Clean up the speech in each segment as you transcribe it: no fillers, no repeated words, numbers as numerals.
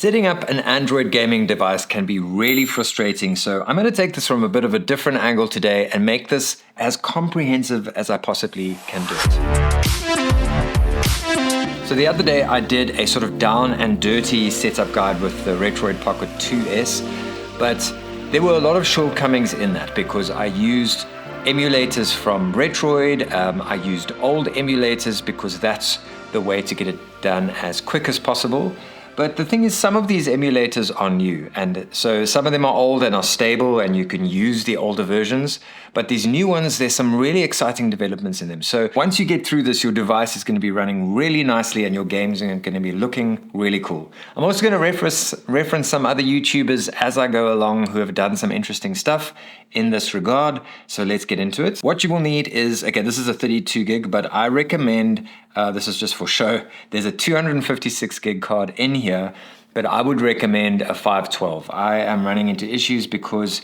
Setting up an Android gaming device can be really frustrating, so I'm going to take this from a bit of a different angle today and make this as comprehensive as I possibly can do it. So the other day I did a sort of down and dirty setup guide with the Retroid Pocket 2S, but there were a lot of shortcomings in that because I used emulators from Retroid, I used old emulators because that's the way to get it done as quick as possible. But the thing is, some of these emulators are new, and so some of them are old and are stable, and you can use the older versions. But these new ones, there's some really exciting developments in them. So once you get through this, your device is going to be running really nicely, and your games are going to be looking really cool. I'm also going to reference some other YouTubers as I go along who have done some interesting stuff in this regard. So let's get into it. What you will need is, again, this is a 32 gig, but I recommend, this is just for show, there's a 256 gig card in here, but I would recommend a 512. I am running into issues because,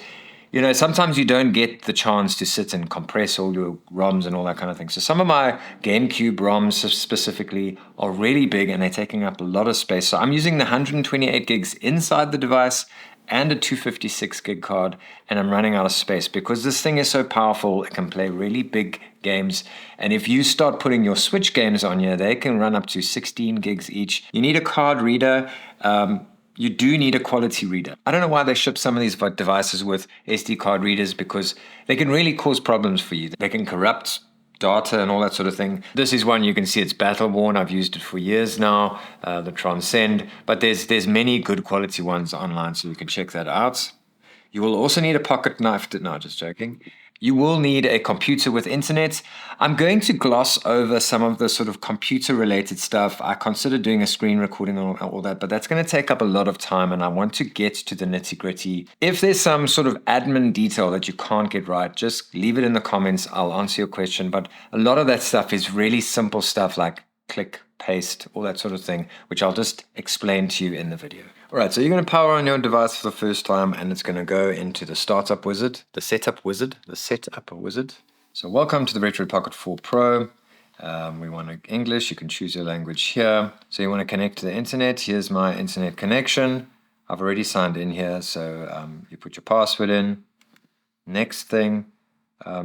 you know, sometimes you don't get the chance to sit and compress all your ROMs and all that kind of thing. So some of my Gamecube ROMs specifically are really big and they're taking up a lot of space. So I'm using the 128 gigs inside the device and a 256 gig card, and I'm running out of space because this thing is so powerful. It can play really big games, and if you start putting your Switch games on here, they can run up to 16 gigs each. You need a card reader. You do need a quality reader. I don't know why they ship some of these devices with SD card readers because they can really cause problems for you. They can corrupt data and all that sort of thing. This is one you can see it's battle worn. I've used it for years now, the Transcend, but there's many good quality ones online, so you can check that out. You will also need a pocket knife. No, just joking. You will need a computer with internet. I'm going to gloss over some of the sort of computer-related stuff. I consider doing a screen recording and all that, but that's going to take up a lot of time, and I want to get to the nitty-gritty. If there's some sort of admin detail that you can't get right, just leave it in the comments. I'll answer your question, but a lot of that stuff is really simple stuff like click, paste, all that sort of thing, which I'll just explain to you in the video. All right, so you're going to power on your device for the first time, and it's going to go into the setup wizard. So welcome to the Retroid Pocket 4 Pro. We want English. You can choose your language here. So you want to connect to the internet. Here's my internet connection. I've already signed in here, so you put your password in. Next thing,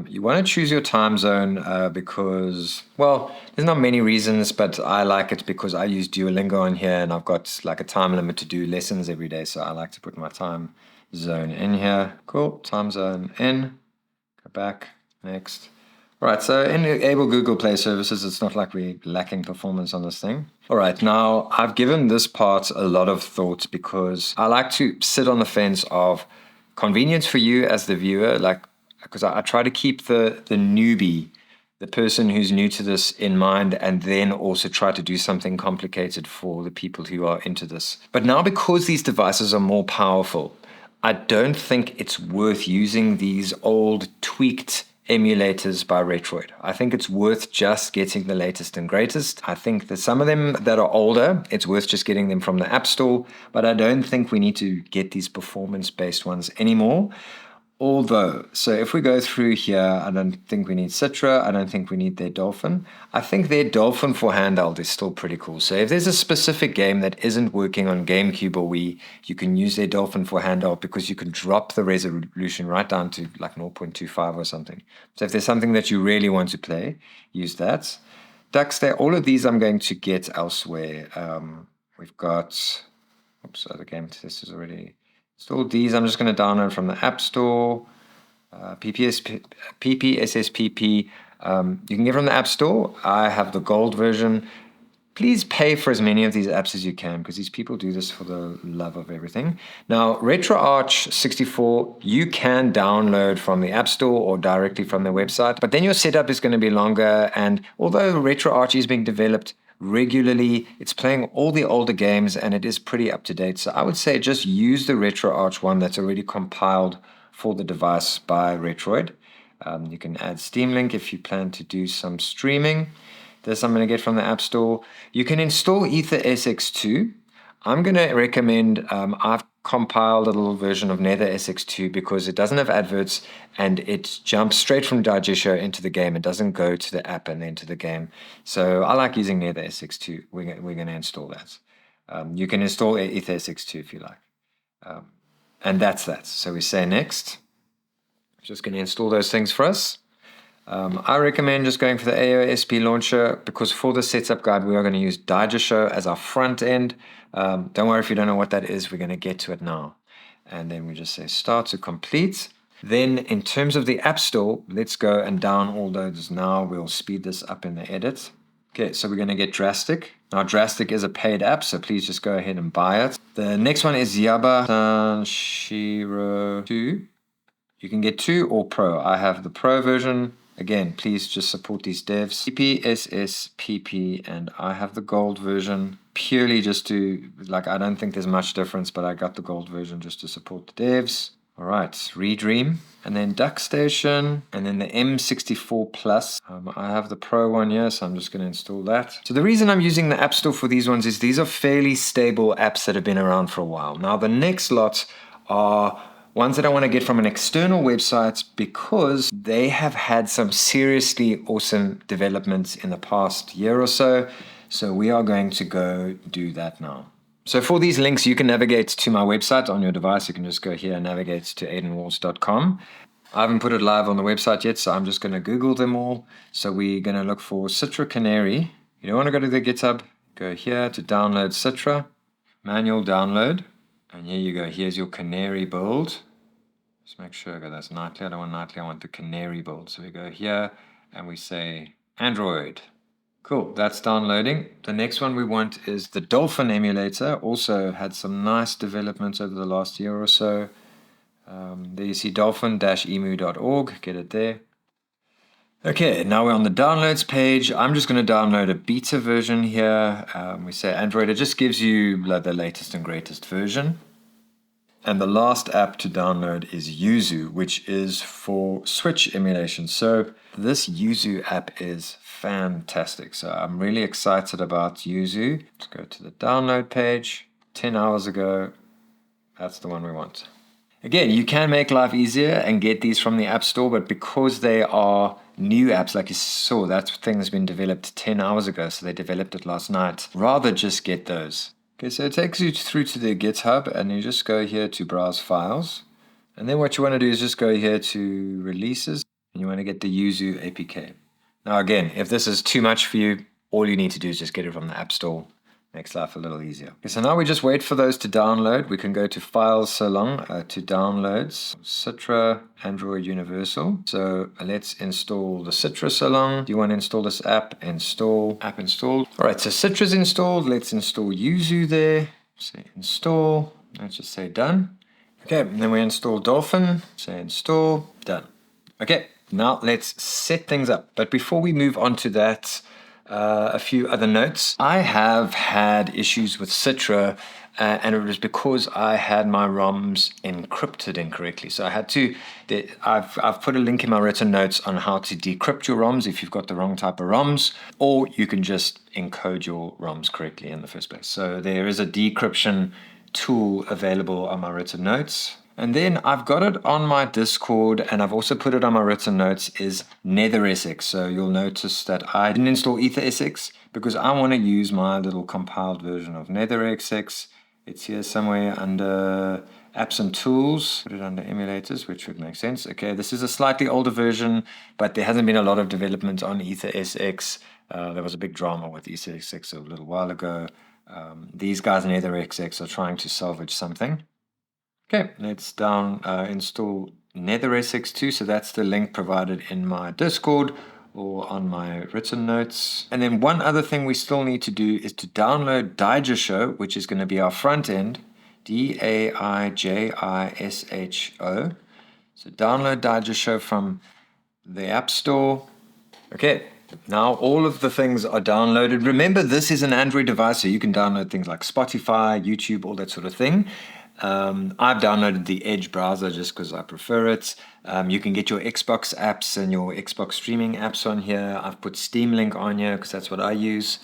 you want to choose your time zone because, well, there's not many reasons, but I like it because I use Duolingo on here and I've got like a time limit to do lessons every day. So I like to put my time zone in here. Cool. Time zone in. Go back. Next. All right. So enable Google Play services. It's not like we're lacking performance on this thing. All right. Now I've given this part a lot of thought because I like to sit on the fence of convenience for you as the viewer, because I try to keep the newbie, the person who's new to this in mind, and then also try to do something complicated for the people who are into this. But now because these devices are more powerful, I don't think it's worth using these old tweaked emulators by Retroid. I think it's worth just getting the latest and greatest. I think that some of them that are older, it's worth just getting them from the App Store, but I don't think we need to get these performance-based ones anymore. Although, so if we go through here, I don't think we need Citra. I don't think we need their Dolphin. I think their Dolphin for handheld is still pretty cool. So if there's a specific game that isn't working on Gamecube or Wii, you can use their Dolphin for handheld because you can drop the resolution right down to like 0.25 or something. So if there's something that you really want to play, use that. Duckstation, all of these I'm going to get elsewhere. We've got, other game testers already. Install these. I'm just going to download from the App Store. PPSSPP. You can get from the App Store. I have the gold version. Please pay for as many of these apps as you can because these people do this for the love of everything. Now, RetroArch 64, you can download from the App Store or directly from their website, but then your setup is going to be longer. And although RetroArch is being developed regularly, it's playing all the older games and it is pretty up to date. So I would say just use the RetroArch one that's already compiled for the device by Retroid. You can add Steam Link if you plan to do some streaming. This I'm going to get from the App Store. You can install EtherSX2. I'm going to recommend, I've compiled a little version of NetherSX2 because it doesn't have adverts and it jumps straight from Daijisho into the game. It doesn't go to the app and then to the game. So I like using NetherSX2. We're going to install that. You can install EtherSX too if you like. And that's that. So we say next. Just going to install those things for us. I recommend just going for the AOSP launcher because for the setup guide, we are going to use Daijisho as our front end. Don't worry if you don't know what that is. We're going to get to it now. And then we just say start to complete. Then in terms of the App Store, let's go and down all those now. We'll speed this up in the edit. Okay, so we're going to get Drastic. Now, Drastic is a paid app, so please just go ahead and buy it. The next one is Yabasanshiro 2. You can get 2 or Pro. I have the Pro version. Again, please just support these devs. PPSSPP, and I have the Gold version purely just to, I don't think there's much difference, but I got the Gold version just to support the devs. All right, Redream, and then Duckstation, and then the M64 Plus. I have the Pro one here, so I'm just going to install that. So the reason I'm using the App Store for these ones is these are fairly stable apps that have been around for a while. Now, the next lot are ones that I want to get from an external website because they have had some seriously awesome developments in the past year or so. So we are going to go do that now. So for these links, you can navigate to my website on your device. You can just go here and navigate to aidenwalls.com. I haven't put it live on the website yet, so I'm just going to Google them all. So we're going to look for Citra Canary. You don't want to go to the GitHub. Go here to download Citra, manual download. And here you go. Here's your Canary build. Just make sure I got that's nightly. I don't want nightly. I want the Canary build. So we go here and we say Android. Cool, that's downloading. The next one we want is the Dolphin emulator. Also had some nice developments over the last year or so. There you see dolphin-emu.org. Get it there. Okay, now we're on the downloads page. I'm just going to download a beta version here. We say Android. It just gives you the latest and greatest version. And the last app to download is Yuzu, which is for Switch emulation. So this Yuzu app is fantastic. So I'm really excited about Yuzu. Let's go to the download page. 10 hours ago. That's the one we want. Again, you can make life easier and get these from the App Store, but because they are new apps, like you saw, that thing has been developed 10 hours ago, so they developed it last night. Rather just get those. Okay, so it takes you through to the GitHub, and you just go here to Browse Files. And then what you want to do is just go here to Releases, and you want to get the Yuzu APK. Now again, if this is too much for you, all you need to do is just get it from the App Store. Makes life a little easier. Okay, so now we just wait for those to download. We can go to Files so long to Downloads, Citra, Android Universal. So let's install the Citra so long. Do you want to install this app? Install, app installed. All right, so Citra's installed. Let's install Yuzu there. Say install. Let's just say done. Okay, and then we install Dolphin. Say install, done. Okay, now let's set things up. But before we move on to that, a few other notes. I have had issues with Citra, and it was because I had my ROMs encrypted incorrectly. So I had to, I've put a link in my written notes on how to decrypt your ROMs if you've got the wrong type of ROMs, or you can just encode your ROMs correctly in the first place. So there is a decryption tool available on my written notes. And then I've got it on my Discord, and I've also put it on my written notes, is NetherSX. So you'll notice that I didn't install EtherSX because I want to use my little compiled version of NetherSX. It's here somewhere under Apps and Tools. Put it under Emulators, which would make sense. Okay, this is a slightly older version, but there hasn't been a lot of development on EtherSX. There was a big drama with EtherSX a little while ago. These guys in NetherSX are trying to salvage something. Okay, let's install NetherSX 2. So that's the link provided in my Discord or on my written notes. And then one other thing we still need to do is to download Daijisho, which is going to be our front end, Daijisho. So download Daijisho from the App Store. Okay, now all of the things are downloaded. Remember, this is an Android device, so you can download things like Spotify, YouTube, all that sort of thing. I've downloaded the Edge browser just because I prefer it. You can get your Xbox apps and your Xbox streaming apps on here. I've put Steam Link on here because that's what I use.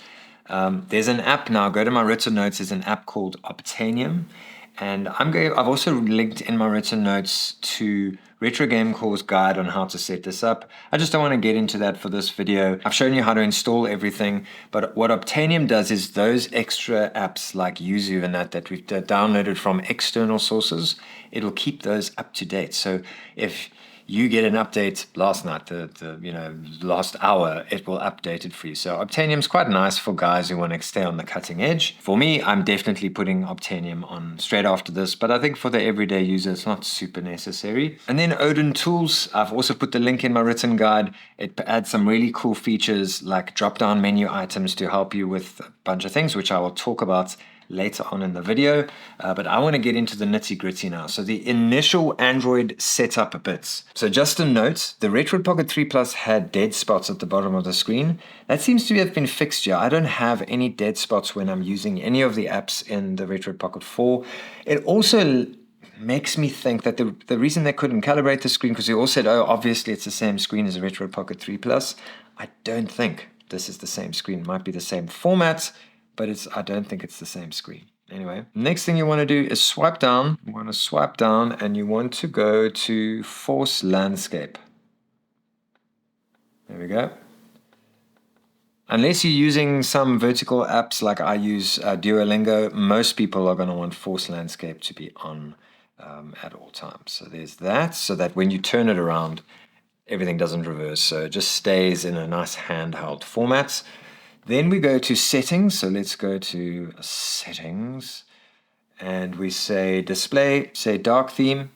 There's an app now. Go to my written notes. There's an app called Obtainium. And I've also linked in my written notes to Retro Game Core's guide on how to set this up. I just don't want to get into that for this video. I've shown you how to install everything, but what Obtainium does is those extra apps like Yuzu and that we've downloaded from external sources, it'll keep those up to date. So if you get an update last night, the last hour, it will update it for you. So Obtainium's quite nice for guys who want to stay on the cutting edge. For me, I'm definitely putting Obtainium on straight after this, but I think for the everyday user, it's not super necessary. And then Odin Tools, I've also put the link in my written guide. It adds some really cool features like drop-down menu items to help you with a bunch of things, which I will talk about later on in the video, but I want to get into the nitty-gritty now. So the initial Android setup bits. So just a note, the Retroid Pocket 3 Plus had dead spots at the bottom of the screen. That seems to have been fixed here. I don't have any dead spots when I'm using any of the apps in the Retroid Pocket 4. It also makes me think that the reason they couldn't calibrate the screen, because they all said, oh, obviously it's the same screen as a Retroid Pocket 3 Plus. I don't think this is the same screen. It might be the same format, but I don't think it's the same screen. Anyway, next thing you want to do is swipe down. You want to swipe down and you want to go to Force Landscape. There we go. Unless you're using some vertical apps like I use Duolingo, most people are going to want Force Landscape to be on at all times. So there's that, so that when you turn it around, everything doesn't reverse. So it just stays in a nice handheld format. Then we go to settings. So let's go to settings and we say display, say dark theme,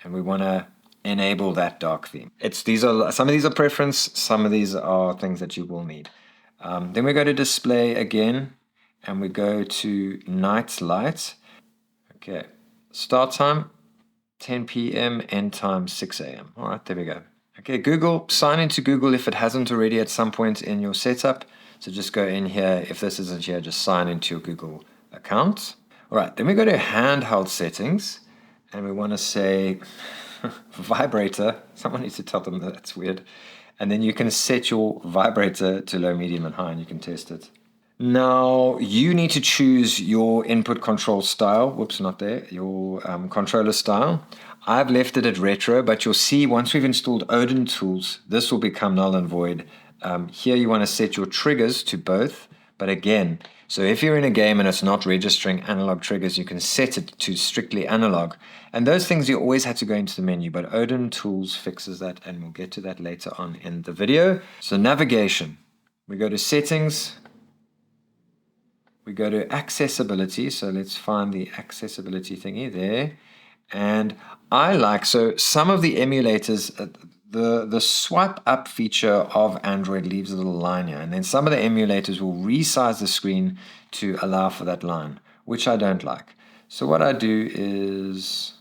and we want to enable that dark theme. Some of these are preference, some of these are things that you will need. Then we go to display again and we go to night light. Okay, start time 10 p.m., end time 6 a.m. All right, there we go. Okay, Google, sign into Google if it hasn't already at some point in your setup. So just go in here. If this isn't here, just sign into your Google account. All right, then we go to handheld settings and we want to say vibrator. Someone needs to tell them that that's weird. And then you can set your vibrator to low, medium, and high, and you can test it. Now, you need to choose your input control style. Whoops, not there. Your controller style. I've left it at retro, but you'll see once we've installed Odin Tools, this will become null and void. Here you want to set your triggers to both, but again, so if you're in a game and it's not registering analog triggers, you can set it to strictly analog. And those things you always have to go into the menu, but Odin Tools fixes that, and we'll get to that later on in the video. So navigation, we go to settings, we go to accessibility. So let's find the accessibility thingy there. And so some of the emulators, the swipe up feature of Android leaves a little line here, and then some of the emulators will resize the screen to allow for that line, which I don't like. So what I do is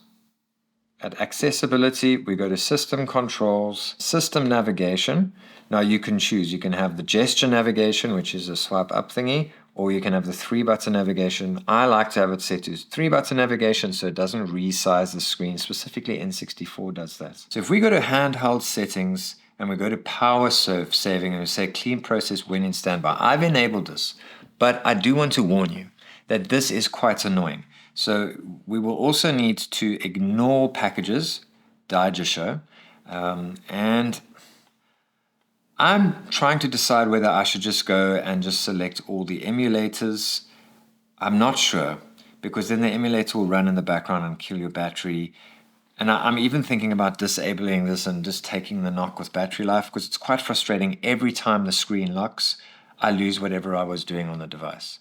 at accessibility, we go to system controls, system navigation. Now you can choose, you can have the gesture navigation, which is a swipe up thingy, or you can have the 3-button navigation. I like to have it set to 3-button navigation so it doesn't resize the screen. Specifically N64 does that. So if we go to handheld settings and we go to power saving and we say clean process when in standby, I've enabled this, but I do want to warn you that this is quite annoying. So we will also need to ignore packages, Daijisho, and I'm trying to decide whether I should just go and just select all the emulators. I'm not sure, because then the emulator will run in the background and kill your battery. And I'm even thinking about disabling this and just taking the knock with battery life, because it's quite frustrating. Every time the screen locks, I lose whatever I was doing on the device.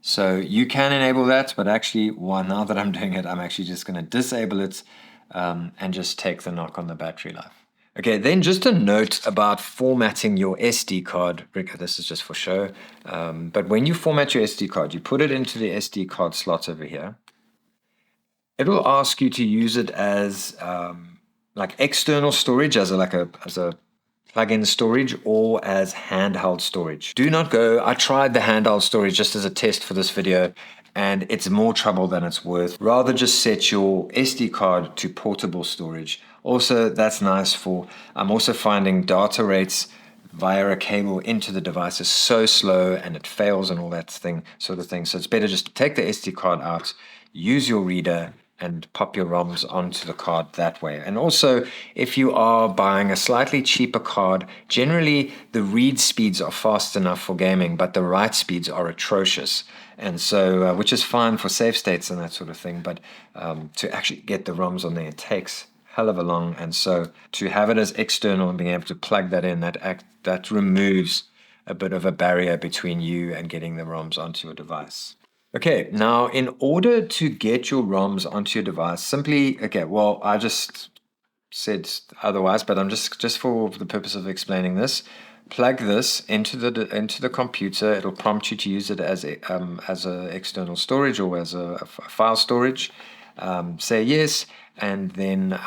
So you can enable that, but actually, now that I'm doing it, I'm actually just going to disable it and just take the knock on the battery life. Okay, then just a note about formatting your SD card. This is just for show. But when you format your SD card, you put it into the SD card slot over here. It will ask you to use it as like external storage, as a plug-in storage, or as handheld storage. Do not go. I tried the handheld storage just as a test for this video, and it's more trouble than it's worth. Rather just set your SD card to portable storage. Also, that's nice for, I'm also finding data rates via a cable into the device is so slow and it fails and all that sort of thing. So it's better just to take the SD card out, use your reader, and pop your ROMs onto the card that way. And also, if you are buying a slightly cheaper card, generally the read speeds are fast enough for gaming, but the write speeds are atrocious. And so, which is fine for save states and that sort of thing, but to actually get the ROMs on there, it takes hell of a long. And so to have it as external and being able to plug that in, that removes a bit of a barrier between you and getting the ROMs onto your device. Okay, now in order to get your ROMs onto your device, simply, okay, well, I just said otherwise, but I'm just for the purpose of explaining this, plug this into the computer. It'll prompt you to use it as a external storage or as a file storage. Say yes, and then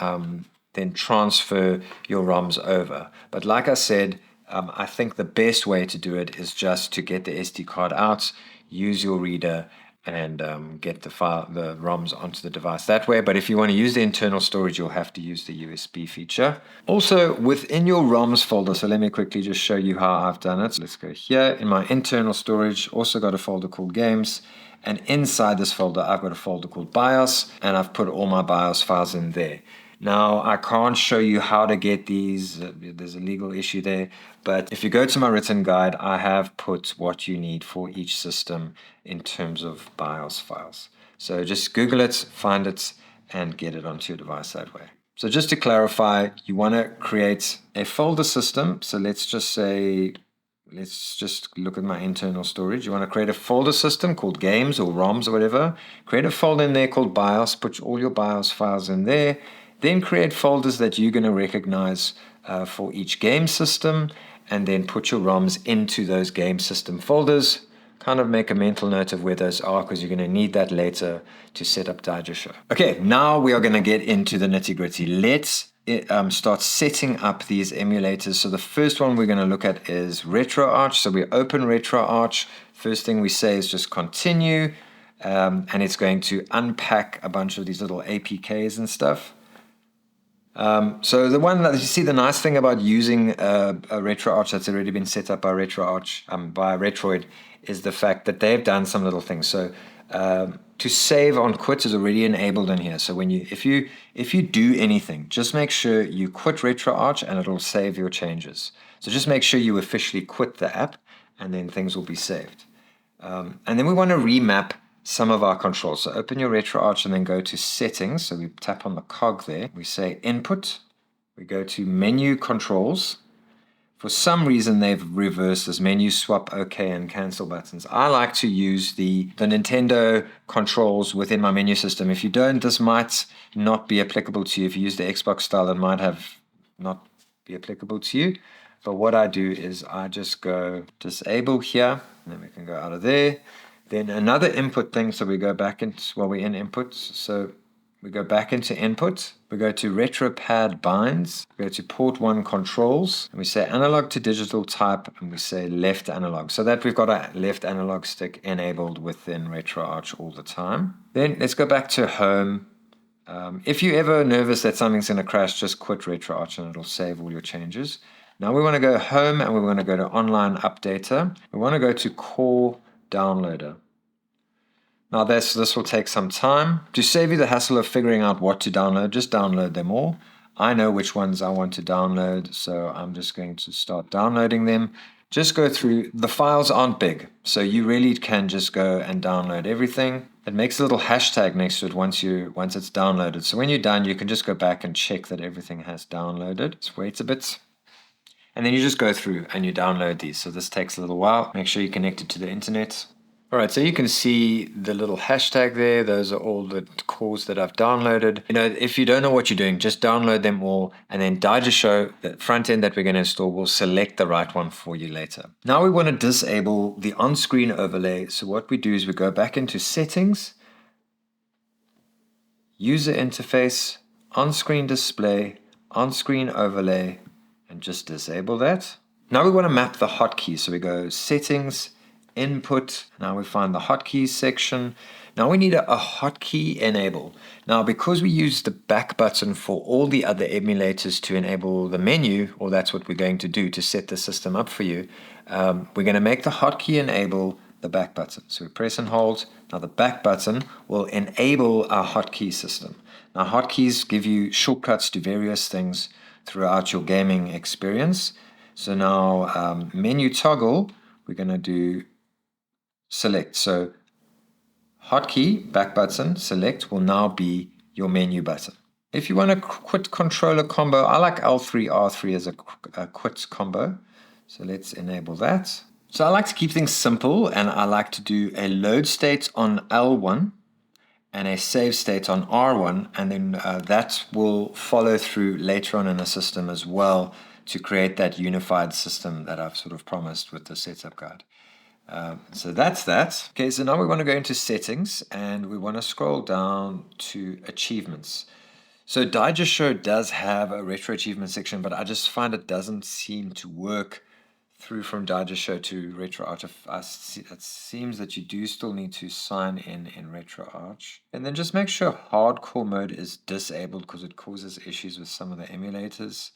transfer your ROMs over. But like I said, I think the best way to do it is just to get the SD card out, use your reader, and get the ROMs onto the device that way. But if you want to use the internal storage, you'll have to use the USB feature. Also, within your ROMs folder, so let me quickly just show you how I've done it. So let's go here. In my internal storage, also got a folder called Games. And inside this folder, I've got a folder called BIOS, and I've put all my BIOS files in there. Now, I can't show you how to get these. There's a legal issue there. But if you go to my written guide, I have put what you need for each system in terms of BIOS files. So just Google it, find it, and get it onto your device that way. So just to clarify, you want to create a folder system. So let's just look at my internal storage. You want to create a folder system called Games or ROMs or whatever. Create a folder in there called BIOS. Put all your BIOS files in there. Then create folders that you're going to recognize for each game system, and then put your ROMs into those game system folders. Kind of make a mental note of where those are, because you're going to need that later to set up Daijisho. Okay, now we are going to get into the nitty-gritty. Let's start setting up these emulators. So the first one we're going to look at is RetroArch. So we open RetroArch. First thing we say is just continue, and it's going to unpack a bunch of these little APKs and stuff. So the one that you see, the nice thing about using a RetroArch that's already been set up by RetroArch, by Retroid, is the fact that they've done some little things. So to save on quit is already enabled in here. So when if you do anything, just make sure you quit RetroArch and it'll save your changes. So just make sure you officially quit the app, and then things will be saved. And then we want to remap some of our controls. So open your RetroArch and then go to settings. So we tap on the cog there. We say input. We go to menu controls. For some reason, they've reversed this menu swap, OK, and cancel buttons. I like to use the Nintendo controls within my menu system. If you don't, this might not be applicable to you. If you use the Xbox style, it might not be applicable to you. But what I do is I just go disable here, and then we can go out of there. Then another input thing, so we go back into, we're in input, so we go back into input, we go to RetroPad binds, we go to port 1 controls, and we say analog to digital type, and we say left analog, so that we've got a left analog stick enabled within RetroArch all the time. Then let's go back to home. If you're ever nervous that something's going to crash, just quit RetroArch and it'll save all your changes. Now we want to go home, and we want to go to online updater. We want to go to core downloader. Now this will take some time. To save you the hassle of figuring out what to download, just download them all. I know which ones I want to download, so I'm just going to start downloading them. Just go through. The files aren't big, so you really can just go and download everything. It makes a little hashtag next to it once it's downloaded. So when you're done, you can just go back and check that everything has downloaded. Just wait a bit. And then you just go through and you download these. So this takes a little while. Make sure you're connected to the internet. All right, so you can see the little hashtag there. Those are all the cores that I've downloaded. If you don't know what you're doing, just download them all, and then Daijisho, the front end that we're going to install, will select the right one for you later. Now we want to disable the on-screen overlay. So what we do is we go back into settings, user interface, on-screen display, on-screen overlay, and just disable that. Now we want to map the hotkeys. So we go settings, input. Now we find the hotkeys section. Now we need a hotkey enable. Now because we use the back button for all the other emulators to enable the menu, or that's what we're going to do to set the system up for you, we're going to make the hotkey enable the back button. So we press and hold. Now the back button will enable our hotkey system. Now hotkeys give you shortcuts to various things throughout your gaming experience. So now menu toggle, we're going to do select. So hotkey, back button, select will now be your menu button. If you want a quit controller combo, I like L3, R3 as a quit combo. So let's enable that. So I like to keep things simple, and I like to do a load state on L1 and a save state on R1, and then that will follow through later on in the system as well to create that unified system that I've sort of promised with the setup guide. So that's that. Okay, so now we want to go into settings, and we want to scroll down to achievements. So Daijisho does have a retro achievement section, but I just find it doesn't seem to work through from Daijisho to RetroArch. It seems that you do still need to sign in RetroArch. And then just make sure hardcore mode is disabled because it causes issues with some of the emulators.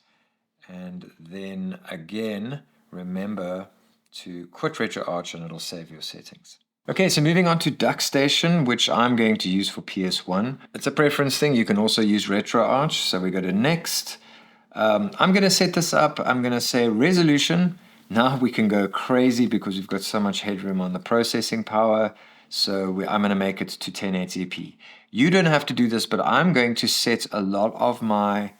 And then again, remember to quit RetroArch and it'll save your settings. Okay, so moving on to Duckstation, which I'm going to use for PS1. It's a preference thing. You can also use RetroArch. So we go to Next. I'm going to set this up. I'm going to say resolution. Now we can go crazy because we've got so much headroom on the processing power. So I'm going to make it to 1080p. You don't have to do this, but I'm going to set a lot of my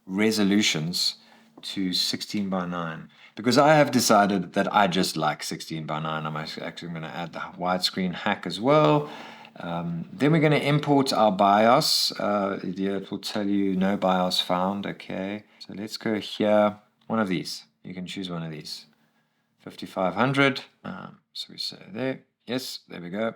resolutions to 16 by 9 because I have decided that I just like 16 by 9. I'm actually going to add the widescreen hack as well. Then we're going to import our BIOS. It will tell you no BIOS found. Okay, so let's go here. One of these. You can choose one of these. 5500. So we say there. Yes, there we go.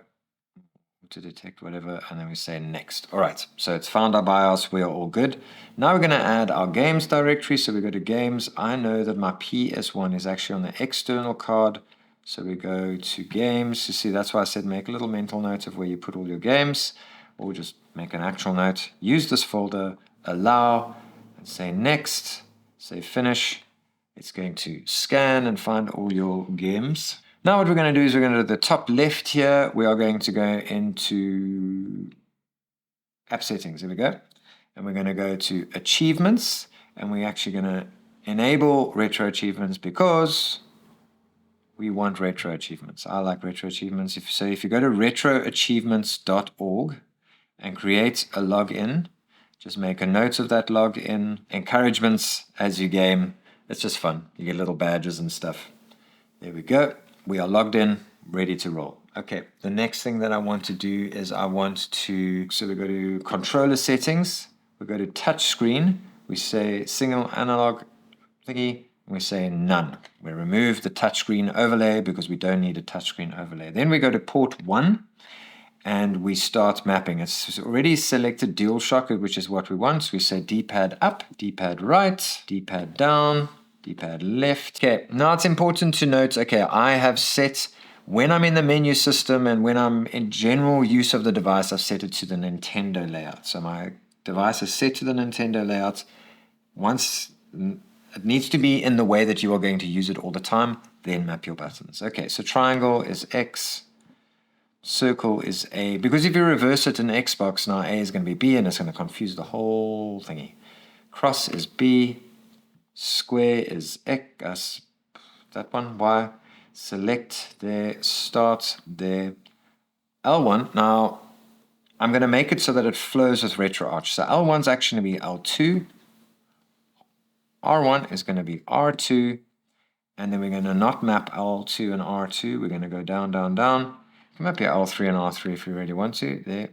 To detect whatever, and then we say next. All right, so it's found our BIOS. We are all good. Now we're going to add our games directory. So we go to games. I know that my PS1 is actually on the external card. So we go to games. You see, that's why I said make a little mental note of where you put all your games, or just make an actual note. Use this folder, allow, and say next, say finish. It's going to scan and find all your games. Now what we're going to do is we're going to the top left here. We are going to go into app settings. Here we go. And we're going to go to achievements. And we're actually going to enable retro achievements because we want retro achievements. I like retro achievements. If you go to retroachievements.org and create a login, just make a note of that login. Encouragements as you game. It's just fun. You get little badges and stuff. There we go. We are logged in, ready to roll. Okay, the next thing that I want to do is so we go to controller settings, we go to touch screen, we say single analog thingy, and we say none. We remove the touchscreen overlay because we don't need a touchscreen overlay. Then we go to port 1 and we start mapping. It's already selected DualShock, which is what we want. So we say D-pad up, D-pad right, D-pad down, D-pad left. Okay, now it's important to note, okay, I have set, when I'm in the menu system and when I'm in general use of the device, I've set it to the Nintendo layout. So my device is set to the Nintendo layout. Once it needs to be in the way that you are going to use it all the time, then map your buttons. Okay, so triangle is X, circle is A. Because if you reverse it in Xbox, now A is going to be B and it's going to confuse the whole thingy. Cross is B. Square is X, that one, Y. Select there, start there. L1, now I'm going to make it so that it flows with RetroArch. So L1 is actually going to be L2. R1 is going to be R2. And then we're going to not map L2 and R2. We're going to go down, down, down. You can map your L3 and R3 if you really want to. There.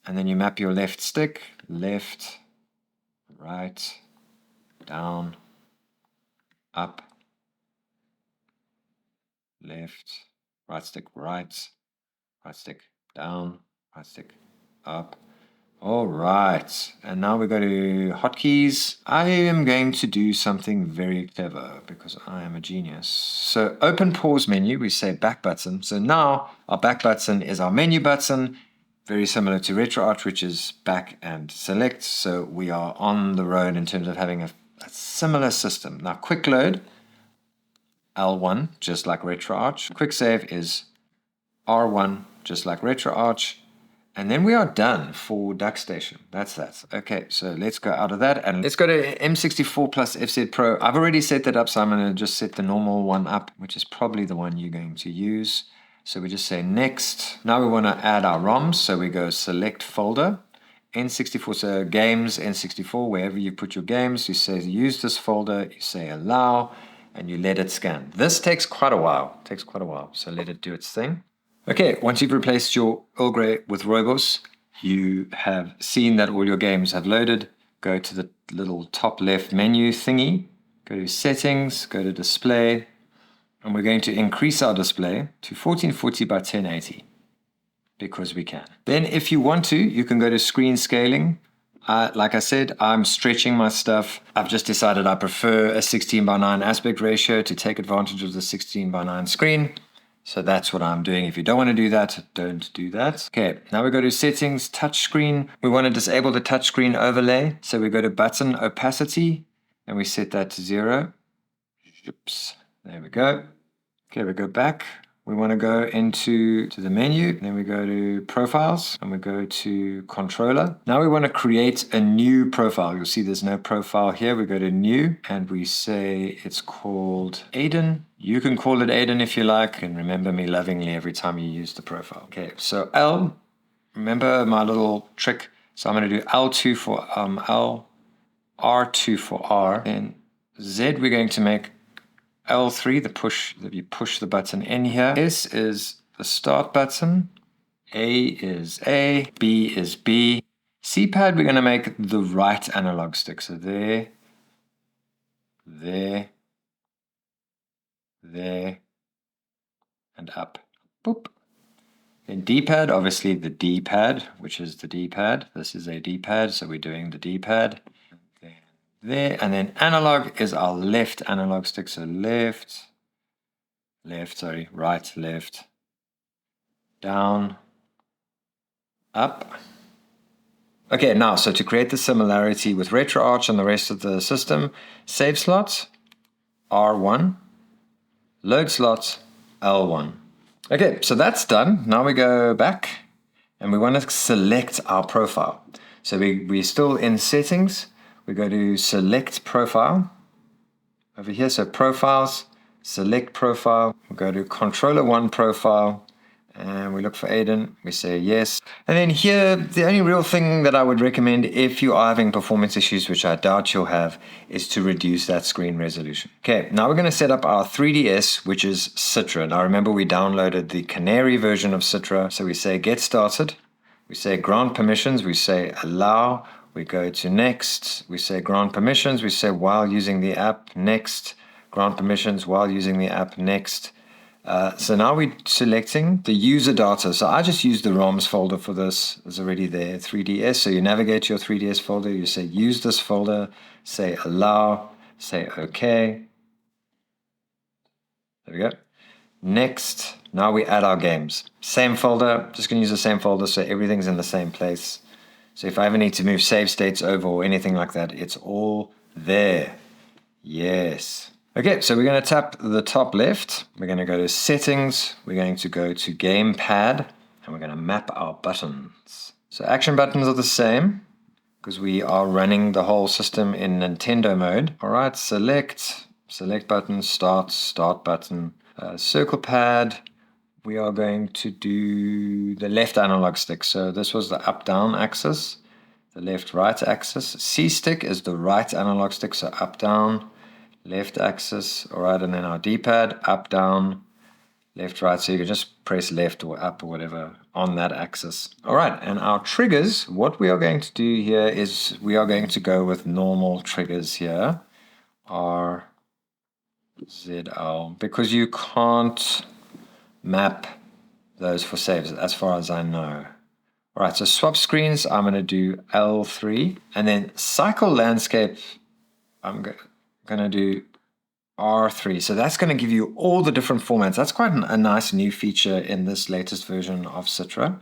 And then you map your left stick. Left, right, down, up, left, right stick, right stick, down, right stick, up. All right, and now we go to hotkeys. I am going to do something very clever because I am a genius. So open pause menu, we say back button. So now our back button is our menu button, very similar to RetroArch, which is back and select. So we are on the road in terms of having a similar system. Now quick load. L1, just like RetroArch. Quick save is R1, just like RetroArch. And then we are done for Duckstation. That's that. Okay, so let's go out of that and let's go to M64 plus FZ Pro. I've already set that up, so I'm going to just set the normal one up, which is probably the one you're going to use. So we just say next. Now we want to add our ROMs, so we go select folder, N64, so games, N64, wherever you put your games, you say use this folder, you say allow, and you let it scan. This takes quite a while. So let it do its thing. Okay, once you've replaced your Earl Grey with Rooibos, you have seen that all your games have loaded. Go to the little top left menu thingy, go to settings, go to display, and we're going to increase our display to 1440 by 1080 because we can. Then if you want to, you can go to screen scaling. Like I said, I'm stretching my stuff. I've just decided I prefer a 16:9 aspect ratio to take advantage of the 16:9 screen. So that's what I'm doing. If you don't want to do that, don't do that. Okay, now we go to settings, touchscreen. We want to disable the touchscreen overlay. So we go to button opacity and we set that to 0. Oops, there we go. Okay, we go back. We want to go into the menu, then we go to profiles and we go to controller. Now we want to create a new profile. You'll see there's no profile here. We go to new and we say it's called Odin. You can call it Odin if you like, and remember me lovingly every time you use the profile. Okay, so L, remember my little trick. So I'm going to do L2 for L, R2 for R, and Z we're going to make L3, you push the button in here. S is the start button. A is A. B is B. C-pad, we're going to make the right analog stick. So there, and up. Boop. Then D-pad, obviously the D-pad, which is the D-pad. This is a D-pad, so we're doing the D-pad. There, and then analog is our left analog stick, so right, left, down, up. Okay, now, so to create the similarity with RetroArch and the rest of the system, save slots, R1, load slots, L1. Okay, so that's done. Now we go back, and we want to select our profile. So we're still in settings. We go to select profile over here. So profiles, select profile. We go to controller 1 profile and we look for Odin. We say yes. And then here, the only real thing that I would recommend if you are having performance issues, which I doubt you'll have, is to reduce that screen resolution. Okay, now we're going to set up our 3DS, which is Citra. Now remember we downloaded the Canary version of Citra. So we say get started. We say grant permissions. We say allow. We go to next, we say grant permissions, we say while using the app, next, grant permissions while using the app, next. So now we're selecting the user data. So I just use the ROMs folder for this. It's already there, 3DS. So you navigate to your 3DS folder, you say use this folder, say allow, say OK. There we go. Next, now we add our games. Same folder, just going to use the same folder so everything's in the same place. So if I ever need to move save states over or anything like that, it's all there. Yes. Okay, so we're going to tap the top left. We're going to go to settings. We're going to go to gamepad, and we're going to map our buttons. So action buttons are the same because we are running the whole system in Nintendo mode. All right, select button, start button, circle pad. We are going to do the left analog stick. So this was the up-down axis, the left-right axis. C-stick is the right analog stick, so up-down, left axis. All right, and then our D-pad, up-down, left-right. So you can just press left or up or whatever on that axis. All right, and our triggers, what we are going to do here is we are going to go with normal triggers here. R, Z, L, because you can't map those for saves as far as I know. All right, so swap screens, I'm going to do L3, and then cycle landscape, I'm going to do R3. So that's going to give you all the different formats. That's quite a nice new feature in this latest version of Citra.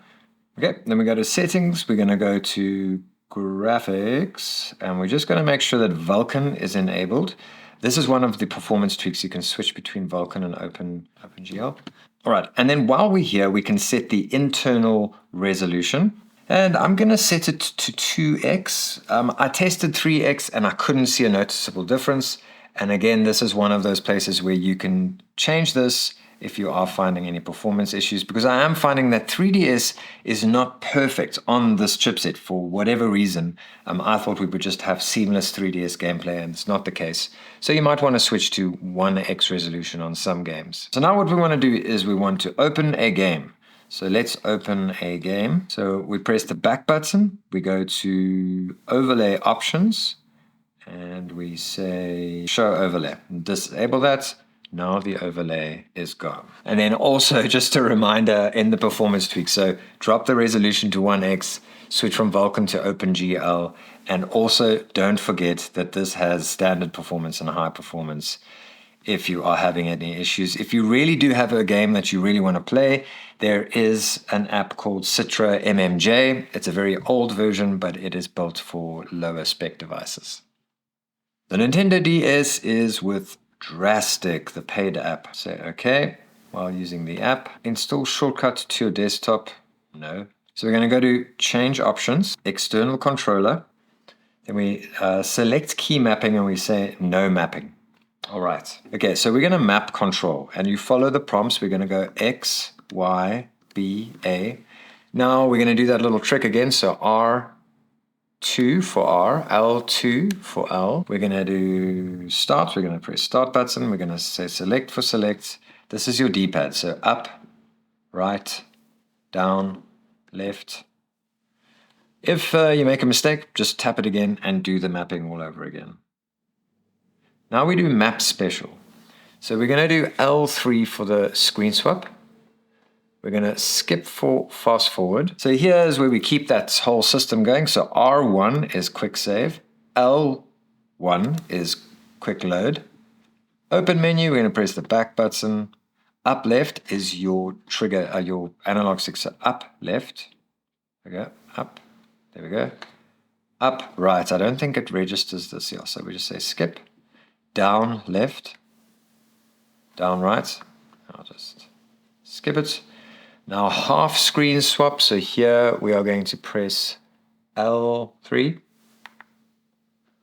Okay, then we go to settings, we're going to go to graphics, and we're just going to make sure that Vulkan is enabled. This is one of the performance tweaks. You can switch between Vulkan and OpenGL. All right, and then while we're here, we can set the internal resolution. And I'm going to set it to 2x. I tested 3x and I couldn't see a noticeable difference. And again, this is one of those places where you can change this if you are finding any performance issues, because I am finding that 3DS is not perfect on this chipset for whatever reason. I thought we would just have seamless 3DS gameplay, and it's not the case. So you might want to switch to 1x resolution on some games. So now what we want to do is we want to open a game. So let's open a game. So we press the back button, we go to overlay options, and we say show overlay. Disable that. Now the overlay is gone. And then also just a reminder in the performance tweak. So drop the resolution to 1x, switch from Vulkan to OpenGL, and also don't forget that this has standard performance and high performance if you are having any issues. If you really do have a game that you really want to play, there is an app called Citra MMJ. It's a very old version, but it is built for lower spec devices. The Nintendo DS is with Drastic, the paid app. Say OK while using the app. Install shortcut to your desktop. No. So we're going to go to change options, external controller. Then we select key mapping and we say no mapping. All right. Okay, so we're going to map control and you follow the prompts. We're going to go X, Y, B, A. Now we're going to do that little trick again. So R2 for R, L2 for L. We're going to do start. We're going to press start button. We're going to say select for select. This is your D-pad. So up, right, down, left. If you make a mistake, just tap it again and do the mapping all over again. Now we do map special. So we're going to do L3 for the screen swap. We're going to skip for fast forward. So here is where we keep that whole system going. So R1 is quick save. L1 is quick load. Open menu, we're going to press the back button. Up left is your trigger, your analog stick. So up left. There we go. Up. There we go. Up right. I don't think it registers this here. So we just say skip. Down left. Down right. I'll just skip it. Now half screen swap. So here we are going to press L3.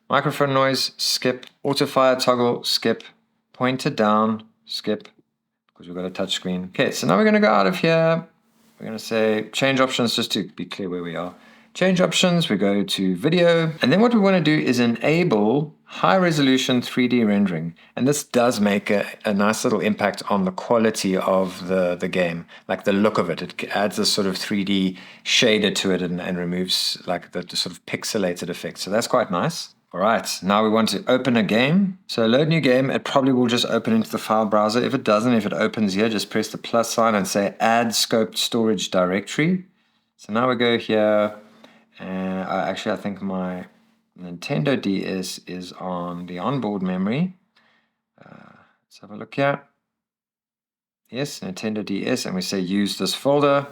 Microphone noise, skip. Auto fire toggle, skip. Pointer down, skip. Because we've got a touch screen. Okay, so now we're going to go out of here. We're going to say change options just to be clear where we are. Change options, we go to video. And then what we want to do is enable high resolution 3D rendering. And this does make a nice little impact on the quality of the game, like the look of it. It adds a sort of 3D shader to it and removes like the sort of pixelated effect. So that's quite nice. All right, now we want to open a game. So load new game, it probably will just open into the file browser. If it doesn't, if it opens here, just press the plus sign and say add scoped storage directory. So now we go here. Actually, I think my Nintendo DS is on the onboard memory. Let's have a look here. Yes, Nintendo DS, and we say use this folder.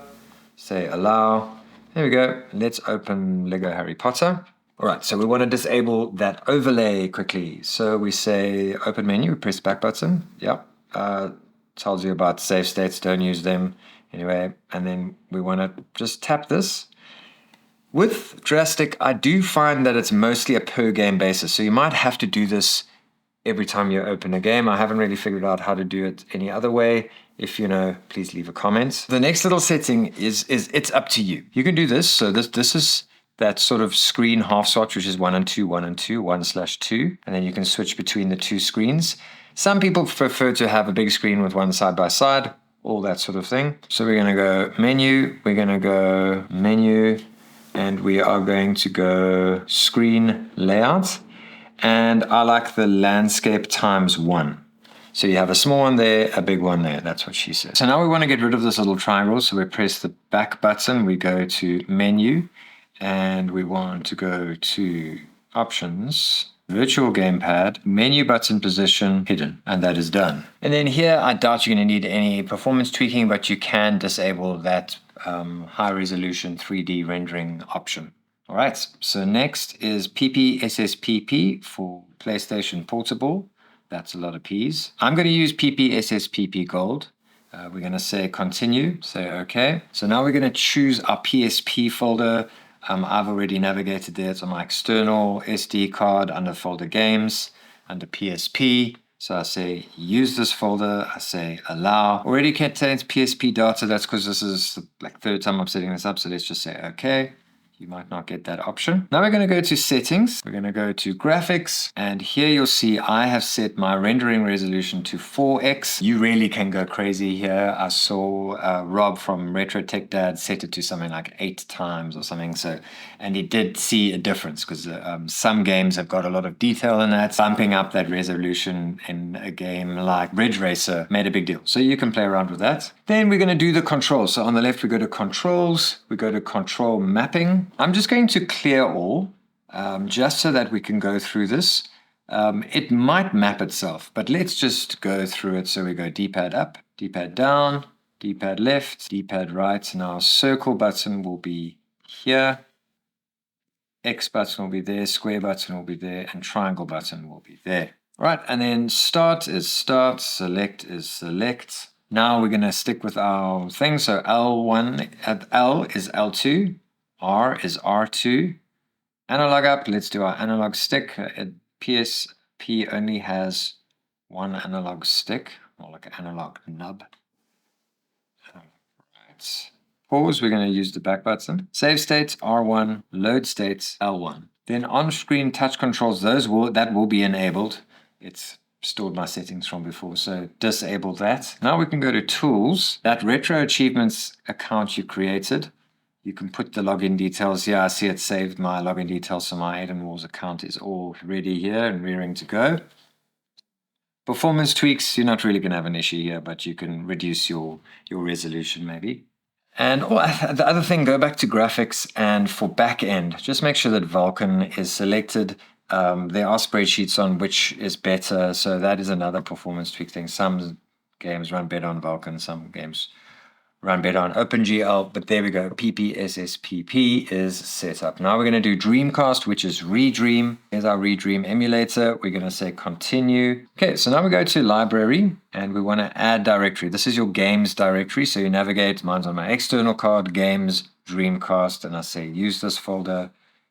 Say allow. There we go. Let's open Lego Harry Potter. All right, so we want to disable that overlay quickly. So we say open menu, we press back button. Yep. Tells you about save states, don't use them. Anyway, and then we want to just tap this. With Drastic, I do find that it's mostly a per game basis. So you might have to do this every time you open a game. I haven't really figured out how to do it any other way. If you know, please leave a comment. The next little setting is it's up to you. You can do this. So this is that sort of screen half swatch, which is 1 and 2, 1 and 2, 1/2. And then you can switch between the two screens. Some people prefer to have a big screen with one side by side, all that sort of thing. So we're going to go menu. We're going to go menu. And we are going to go screen layout. And I like the landscape ×1. So you have a small one there, a big one there. That's what she said. So now we want to get rid of this little triangle. So we press the back button. We go to menu. And we want to go to options, virtual gamepad, menu button position, hidden. And that is done. And then here, I doubt you're going to need any performance tweaking, but you can disable that high resolution 3D rendering option. All right, so next is PPSSPP for PlayStation Portable. That's a lot of P's. I'm going to use PPSSPP Gold. We're going to say continue, say OK. So now we're going to choose our PSP folder. I've already navigated there. It's on my external SD card under folder games, under PSP. So I say use this folder, I say allow. Already contains PSP data. That's because this is the third time I'm setting this up. So let's just say OK. You might not get that option. Now we're going to go to settings. We're going to go to graphics. And here you'll see I have set my rendering resolution to 4x. You really can go crazy here. I saw Rob from Retro Tech Dad set it to something like 8 times or something. And he did see a difference because some games have got a lot of detail in that. Bumping up that resolution in a game like Ridge Racer made a big deal. So you can play around with that. Then we're going to do the controls. So on the left, we go to controls. We go to control mapping. I'm just going to clear all, just so that we can go through this. It might map itself, but let's just go through it. So we go D-pad up, D-pad down, D-pad left, D-pad right. Now circle button will be here, X button will be there, square button will be there, and triangle button will be there. Right, and then start is start, select is select. Now we're going to stick with our thing. So L1, L is L2. R is R2. Analog up, let's do our analog stick. PSP only has one analog stick, more like an analog nub. Right. Pause, we're going to use the back button. Save states, R1. Load states, L1. Then on-screen touch controls, that will be enabled. It's stored my settings from before, so disable that. Now we can go to tools. That retro achievements account you created. You can put the login details here. I see it saved my login details, so my Aiden Wars account is all ready here and rearing to go. Performance tweaks, you're not really going to have an issue here, but you can reduce your resolution maybe. And the other thing, go back to graphics, and for back end, just make sure that Vulkan is selected. There are spreadsheets on which is better, so that is another performance tweak thing. Some games run better on Vulkan, some games run better on OpenGL, but there we go. PPSSPP is set up. Now we're going to do Dreamcast, which is Redream. Here's our Redream emulator. We're going to say continue. Okay, so now we go to library and we want to add directory. This is your games directory. So you navigate, mine's on my external card, games, Dreamcast, and I say use this folder.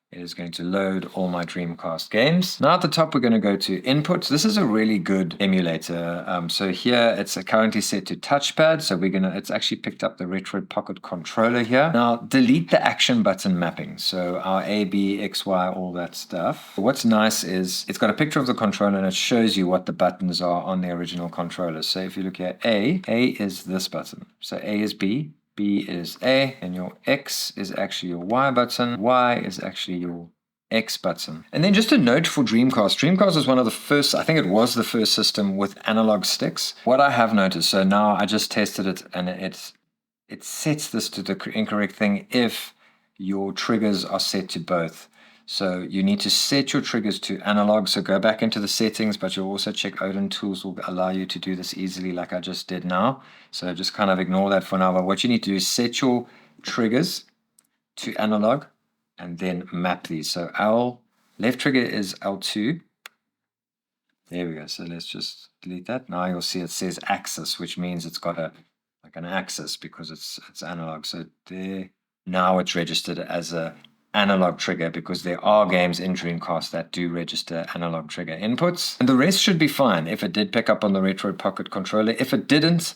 It is going to load all my Dreamcast games. Now at the top, we're going to go to inputs. This is a really good emulator. So here it's currently set to touchpad. So it's actually picked up the Retroid Pocket controller here. Now delete the action button mapping. So our A, B, X, Y, all that stuff. What's nice is it's got a picture of the controller and it shows you what the buttons are on the original controller. So if you look at A is this button. So A is B. B is A, and your X is actually your Y button. Y is actually your X button. And then just a note for Dreamcast. Dreamcast was one of the first, I think it was the first system with analog sticks. What I have noticed, so now I just tested it, and it sets this to the incorrect thing if your triggers are set to both. So you need to set your triggers to analog. So go back into the settings, but you'll also check Odin tools will allow you to do this easily like I just did now. So just kind of ignore that for now. But what you need to do is set your triggers to analog and then map these. So left trigger is L2. There we go. So let's just delete that. Now you'll see it says axis, which means it's got an axis because it's analog. So there, now it's registered as a analog trigger because there are games in Dreamcast that do register analog trigger inputs. And the rest should be fine if it did pick up on the Retroid Pocket controller. If it didn't,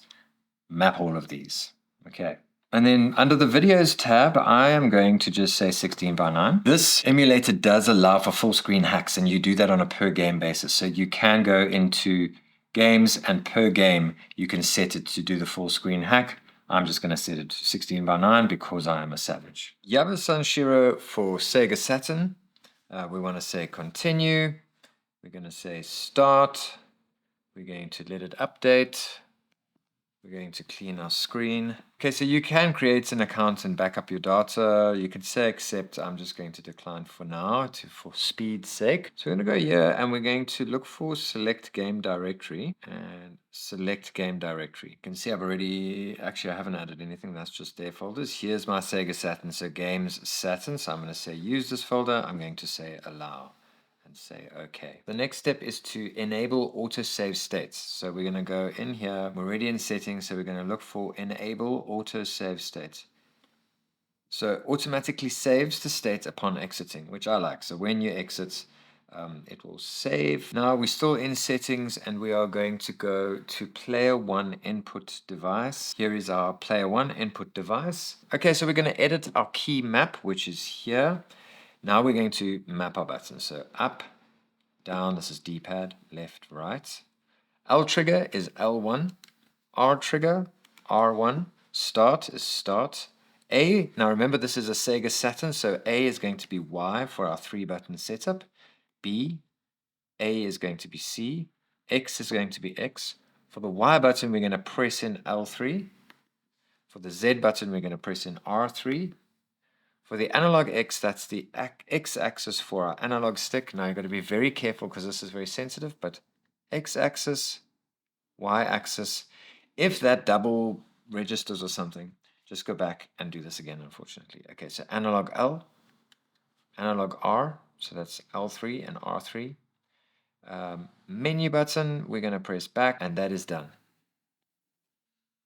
map all of these. Okay. And then under the videos tab, I am going to just say 16:9. This emulator does allow for full screen hacks, and you do that on a per game basis. So you can go into games and per game, you can set it to do the full screen hack. I'm just going to set it to 16:9 because I am a savage. Yabasanshiro for Sega Saturn. We want to say continue. We're going to say start. We're going to let it update. We're going to clean our screen. Okay, so you can create an account and back up your data. You can say accept. I'm just going to decline for now for speed's sake. So we're going to go here and we're going to look for select game directory and select game directory. You can see I haven't added anything. That's just their folders. Here's my Sega Saturn. So games Saturn. So I'm going to say use this folder. I'm going to say allow. and say OK. The next step is to enable autosave states. So we're going to go in here, we're already in settings, so we're going to look for enable autosave state. So automatically saves the state upon exiting, which I like. So when you exit, it will save. Now we're still in settings and we are going to go to player 1 input device. Here is our player 1 input device. Okay, so we're going to edit our key map, which is here. Now we're going to map our buttons. So up, down, this is D-pad, left, right. L trigger is L1. R trigger, R1. Start is start. A, now remember this is a Sega Saturn, so A is going to be Y for our 3-button setup. B, A is going to be C. X is going to be X. For the Y button, we're going to press in L3. For the Z button, we're going to press in R3. For the analog X, that's the X-axis for our analog stick. Now you've got to be very careful because this is very sensitive, but X-axis, Y-axis. If that double registers or something, just go back and do this again, unfortunately. Okay, so analog L, analog R, so that's L3 and R3. Menu button, we're going to press back, and that is done.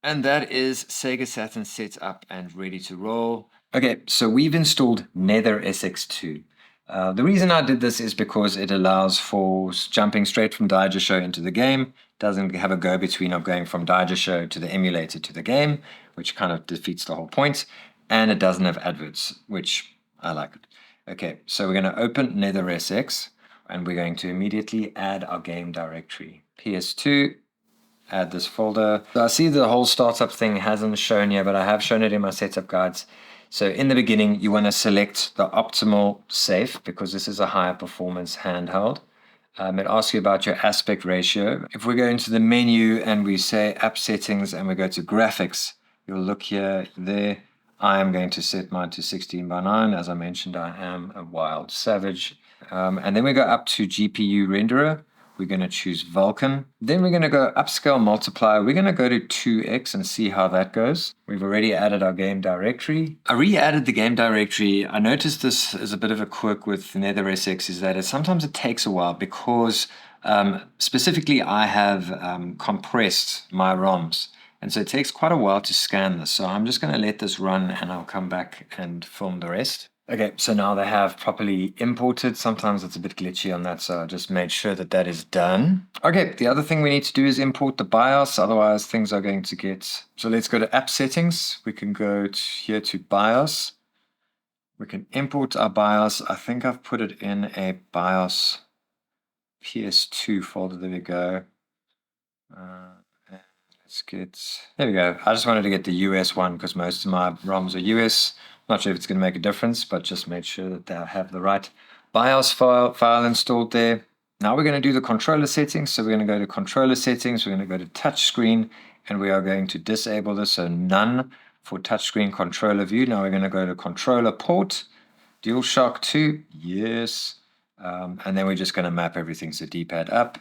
And that is Sega Saturn set up and ready to roll. Okay, so we've installed Nether SX2. The reason I did this is because it allows for jumping straight from Daijisho into the game. Doesn't have a go-between of going from Daijisho to the emulator to the game, which kind of defeats the whole point. And it doesn't have adverts, which I like. Okay, so we're going to open Nether SX, and we're going to immediately add our game directory. PS2, add this folder. So I see the whole startup thing hasn't shown here, but I have shown it in my setup guides. So in the beginning, you want to select the optimal safe because this is a higher performance handheld. It asks you about your aspect ratio. If we go into the menu and we say app settings and we go to graphics, you'll look here, there. I am going to set mine to 16:9. As I mentioned, I am a wild savage. And then we go up to GPU renderer. We're going to choose Vulkan. Then we're going to go upscale multiplier. We're going to go to 2x and see how that goes. We've already added our game directory. I re-added the game directory. I noticed this is a bit of a quirk with Nether SX is that sometimes it takes a while because specifically I have compressed my ROMs. And so it takes quite a while to scan this. So I'm just going to let this run and I'll come back and film the rest. Okay, so now they have properly imported. Sometimes it's a bit glitchy on that, so I just made sure that that is done. Okay, the other thing we need to do is import the BIOS, otherwise things are going to get... So let's go to app settings. We can go here to BIOS. We can import our BIOS. I think I've put it in a BIOS PS2 folder. There we go. Let's get... There we go. I just wanted to get the US one because most of my ROMs are US. Not sure if it's going to make a difference, but just made sure that they have the right BIOS file installed there. Now we're going to do the controller settings. So we're going to go to controller settings. We're going to go to touchscreen, and we are going to disable this. So none for touchscreen controller view. Now we're going to go to controller port, DualShock 2, yes. And then we're just going to map everything. So D-pad up,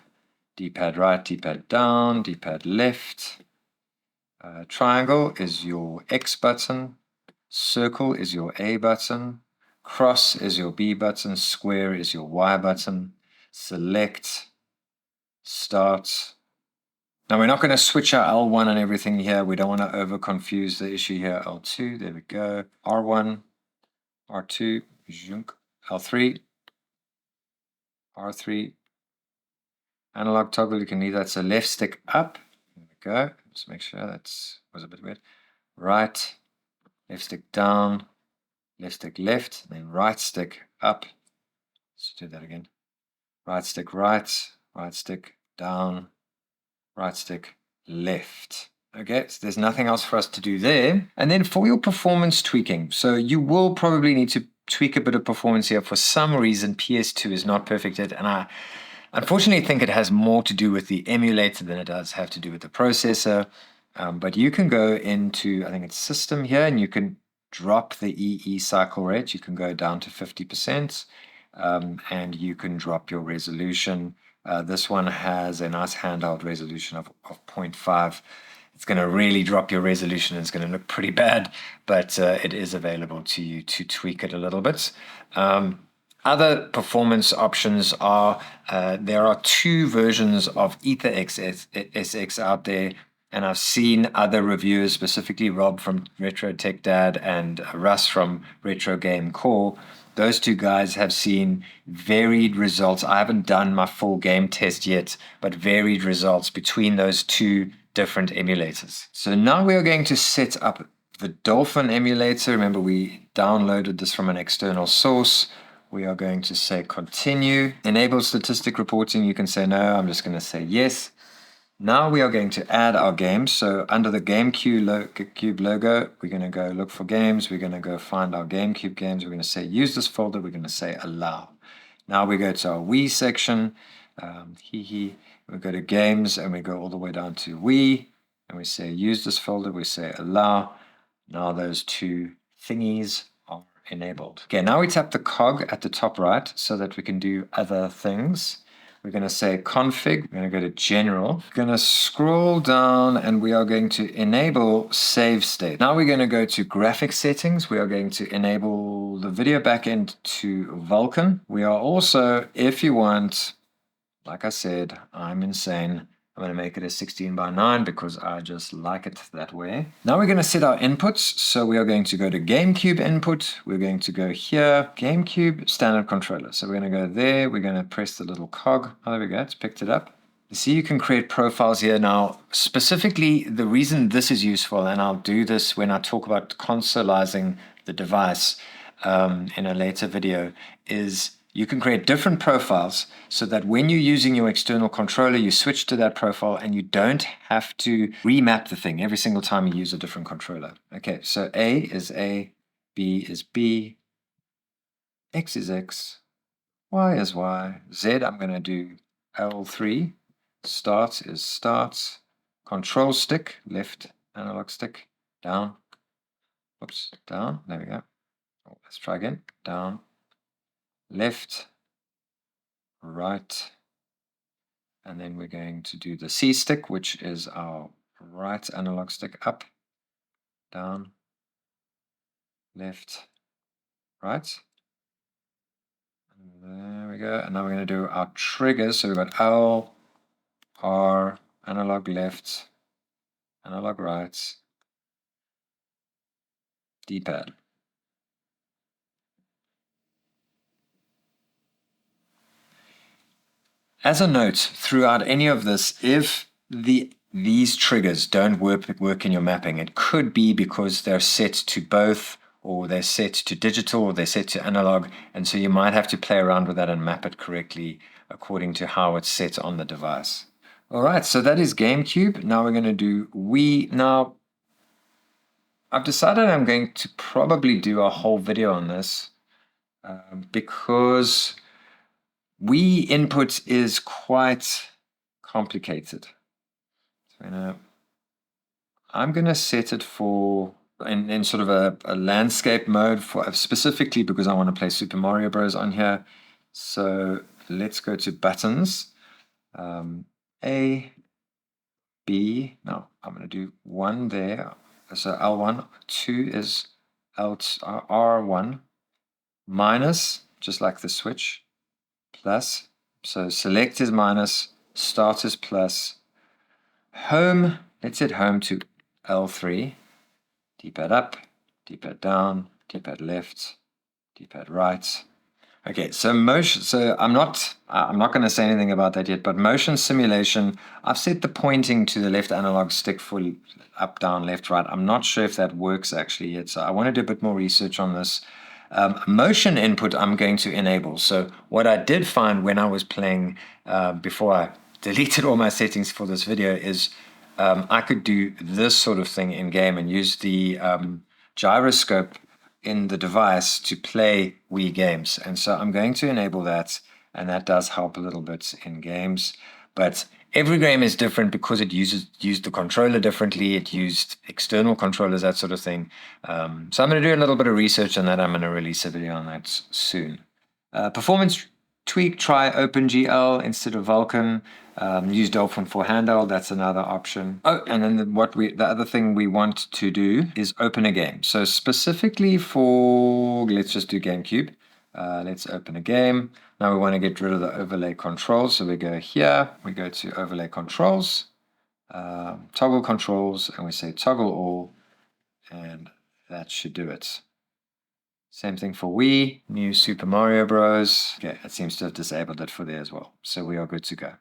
D-pad right, D-pad down, D-pad left. Triangle is your X button. Circle is your A button. Cross is your B button. Square is your Y button. Select. Start. Now we're not going to switch our L1 and everything here. We don't want to over confuse the issue here. L2, there we go. R1, R2, L3, R3. Analog toggle, you can leave that. So left stick up. There we go. Just make sure that was a bit weird. Right. Left stick down, left stick left, then right stick up. Let's do that again. Right stick right, right stick down, right stick left. Okay, so there's nothing else for us to do there. And then for your performance tweaking, so you will probably need to tweak a bit of performance here. For some reason, PS2 is not perfect yet, and I unfortunately think it has more to do with the emulator than it does have to do with the processor. But you can go into, I think it's system here, and you can drop the EE cycle rate. You can go down to 50%, and you can drop your resolution. This one has a nice handheld resolution of 0.5. It's going to really drop your resolution. It's going to look pretty bad, but it is available to you to tweak it a little bit. Other performance options are, there are 2 versions of EtherSX out there, and I've seen other reviewers, specifically Rob from Retro Tech Dad and Russ from Retro Game Core. Those 2 guys have seen varied results. I haven't done my full game test yet, but varied results between those 2 different emulators. So now we are going to set up the Dolphin emulator. Remember, we downloaded this from an external source. We are going to say continue. Enable statistic reporting. You can say no. I'm just going to say yes. Now we are going to add our games. So under the Gamecube logo, we're going to go look for games. We're going to go find our Gamecube games. We're going to say use this folder. We're going to say allow. Now we go to our Wii section. We go to games and we go all the way down to Wii. And we say use this folder. We say allow. Now those 2 thingies are enabled. Okay, now we tap the cog at the top right so that we can do other things. We're going to say config. We're going to go to general. We're going to scroll down and we are going to enable save state. Now we're going to go to graphic settings. We are going to enable the video backend to Vulkan. We are also, if you want, like I said, I'm insane. I'm going to make it a 16:9 because I just like it that way. Now we're going to set our inputs. So we are going to go to GameCube input. We're going to go here, GameCube standard controller. So we're going to go there. We're going to press the little cog. Oh, there we go. It's picked it up. You see, you can create profiles here. Now, specifically, the reason this is useful, and I'll do this when I talk about consoleizing the device in a later video, is you can create different profiles so that when you're using your external controller, you switch to that profile and you don't have to remap the thing every single time you use a different controller. Okay, so A is A, B is B, X is X, Y is Y, Z I'm going to do L3, start is start, control stick, left analog stick, down, oops, down, there we go. Oh, let's try again, down, left, right, and then we're going to do the C stick, which is our right analog stick, up, down, left, right. And there we go. And now we're going to do our triggers. So we've got L, R, analog left, analog right, D-pad. As a note, throughout any of this, if these triggers don't work in your mapping, it could be because they're set to both, or they're set to digital, or they're set to analog, and so you might have to play around with that and map it correctly according to how it's set on the device. All right, so that is GameCube. Now we're going to do Wii. Now, I've decided I'm going to probably do a whole video on this because Wii input is quite complicated. So I'm going to set it for in sort of a landscape mode for specifically because I want to play Super Mario Bros. On here. So let's go to buttons. A, B. No, I'm going to do 1 there. So L1. 2 is R1. Minus, just like the switch. Plus, so select is minus, start is plus, home, let's set home to L3, D-pad up, D-pad down, D-pad left, D-pad right. Okay, so motion, so I'm not going to say anything about that yet, but motion simulation, I've set the pointing to the left analog stick for up, down, left, right. I'm not sure if that works actually yet, so I want to do a bit more research on this. Motion input I'm going to enable. So what I did find when I was playing, before I deleted all my settings for this video, is I could do this sort of thing in game and use the gyroscope in the device to play Wii games. And so I'm going to enable that, and that does help a little bit in games. But every game is different because it used the controller differently. It used external controllers, that sort of thing. So I'm going to do a little bit of research on that. I'm going to release a video on that soon. Performance tweak, try OpenGL instead of Vulkan. Use Dolphin for handheld. That's another option. Oh, and then the other thing we want to do is open a game. So specifically for, let's just do GameCube. Let's open a game. Now we want to get rid of the overlay controls. So we go here, we go to overlay controls, toggle controls, and we say toggle all, and that should do it. Same thing for Wii, new Super Mario Bros. Okay, it seems to have disabled it for there as well. So we are good to go.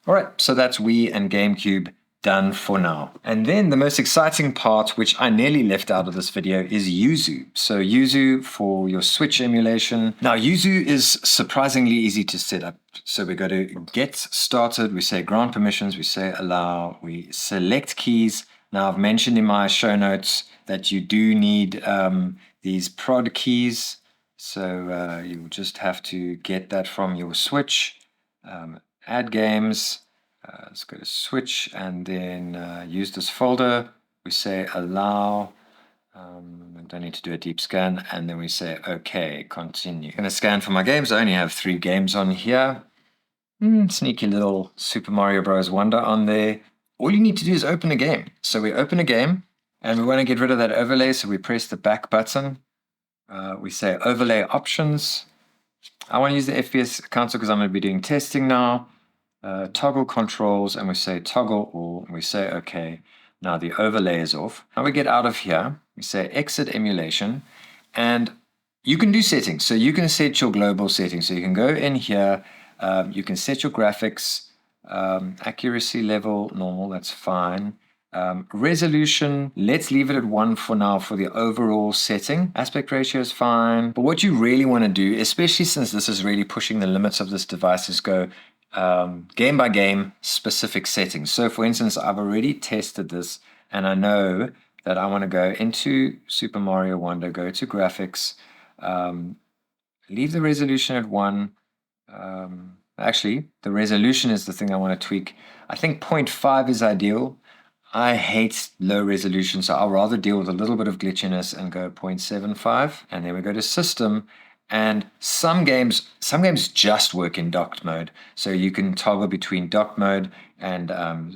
All right, so that's Wii and GameCube done for now. And then the most exciting part, which I nearly left out of this video, is Yuzu. So Yuzu for your Switch emulation. Now Yuzu is surprisingly easy to set up. So we go to get started, we say grant permissions, we say allow, we select keys. Now I've mentioned in my show notes that you do need these prod keys. So you just have to get that from your Switch. Add games, let's go to Switch and then use this folder. We say allow, I don't need to do a deep scan, and then we say okay, continue. I'm going to scan for my games. I only have 3 games on here. Sneaky little Super Mario Bros. Wonder on there. All you need to do is open a game. So we open a game and we want to get rid of that overlay, so we press the back button. We say overlay options. I want to use the FPS console because I'm going to be doing testing now. Toggle controls, and we say toggle all, and we say okay. Now the overlay is off. Now we get out of here, we say exit emulation, and you can do settings. So you can set your global settings. So you can go in here, you can set your graphics, accuracy level, normal, that's fine. Resolution, let's leave it at 1 for now for the overall setting. Aspect ratio is fine. But what you really want to do, especially since this is really pushing the limits of this device, is go game by game specific settings. So for instance, I've already tested this and I know that I want to go into Super Mario Wonder, go to graphics, leave the resolution at 1. Actually, the resolution is the thing I want to tweak. I think 0.5 is ideal. I hate low resolution, so I'll rather deal with a little bit of glitchiness and go 0.75. And then we go to system. And some games just work in docked mode. So you can toggle between docked mode and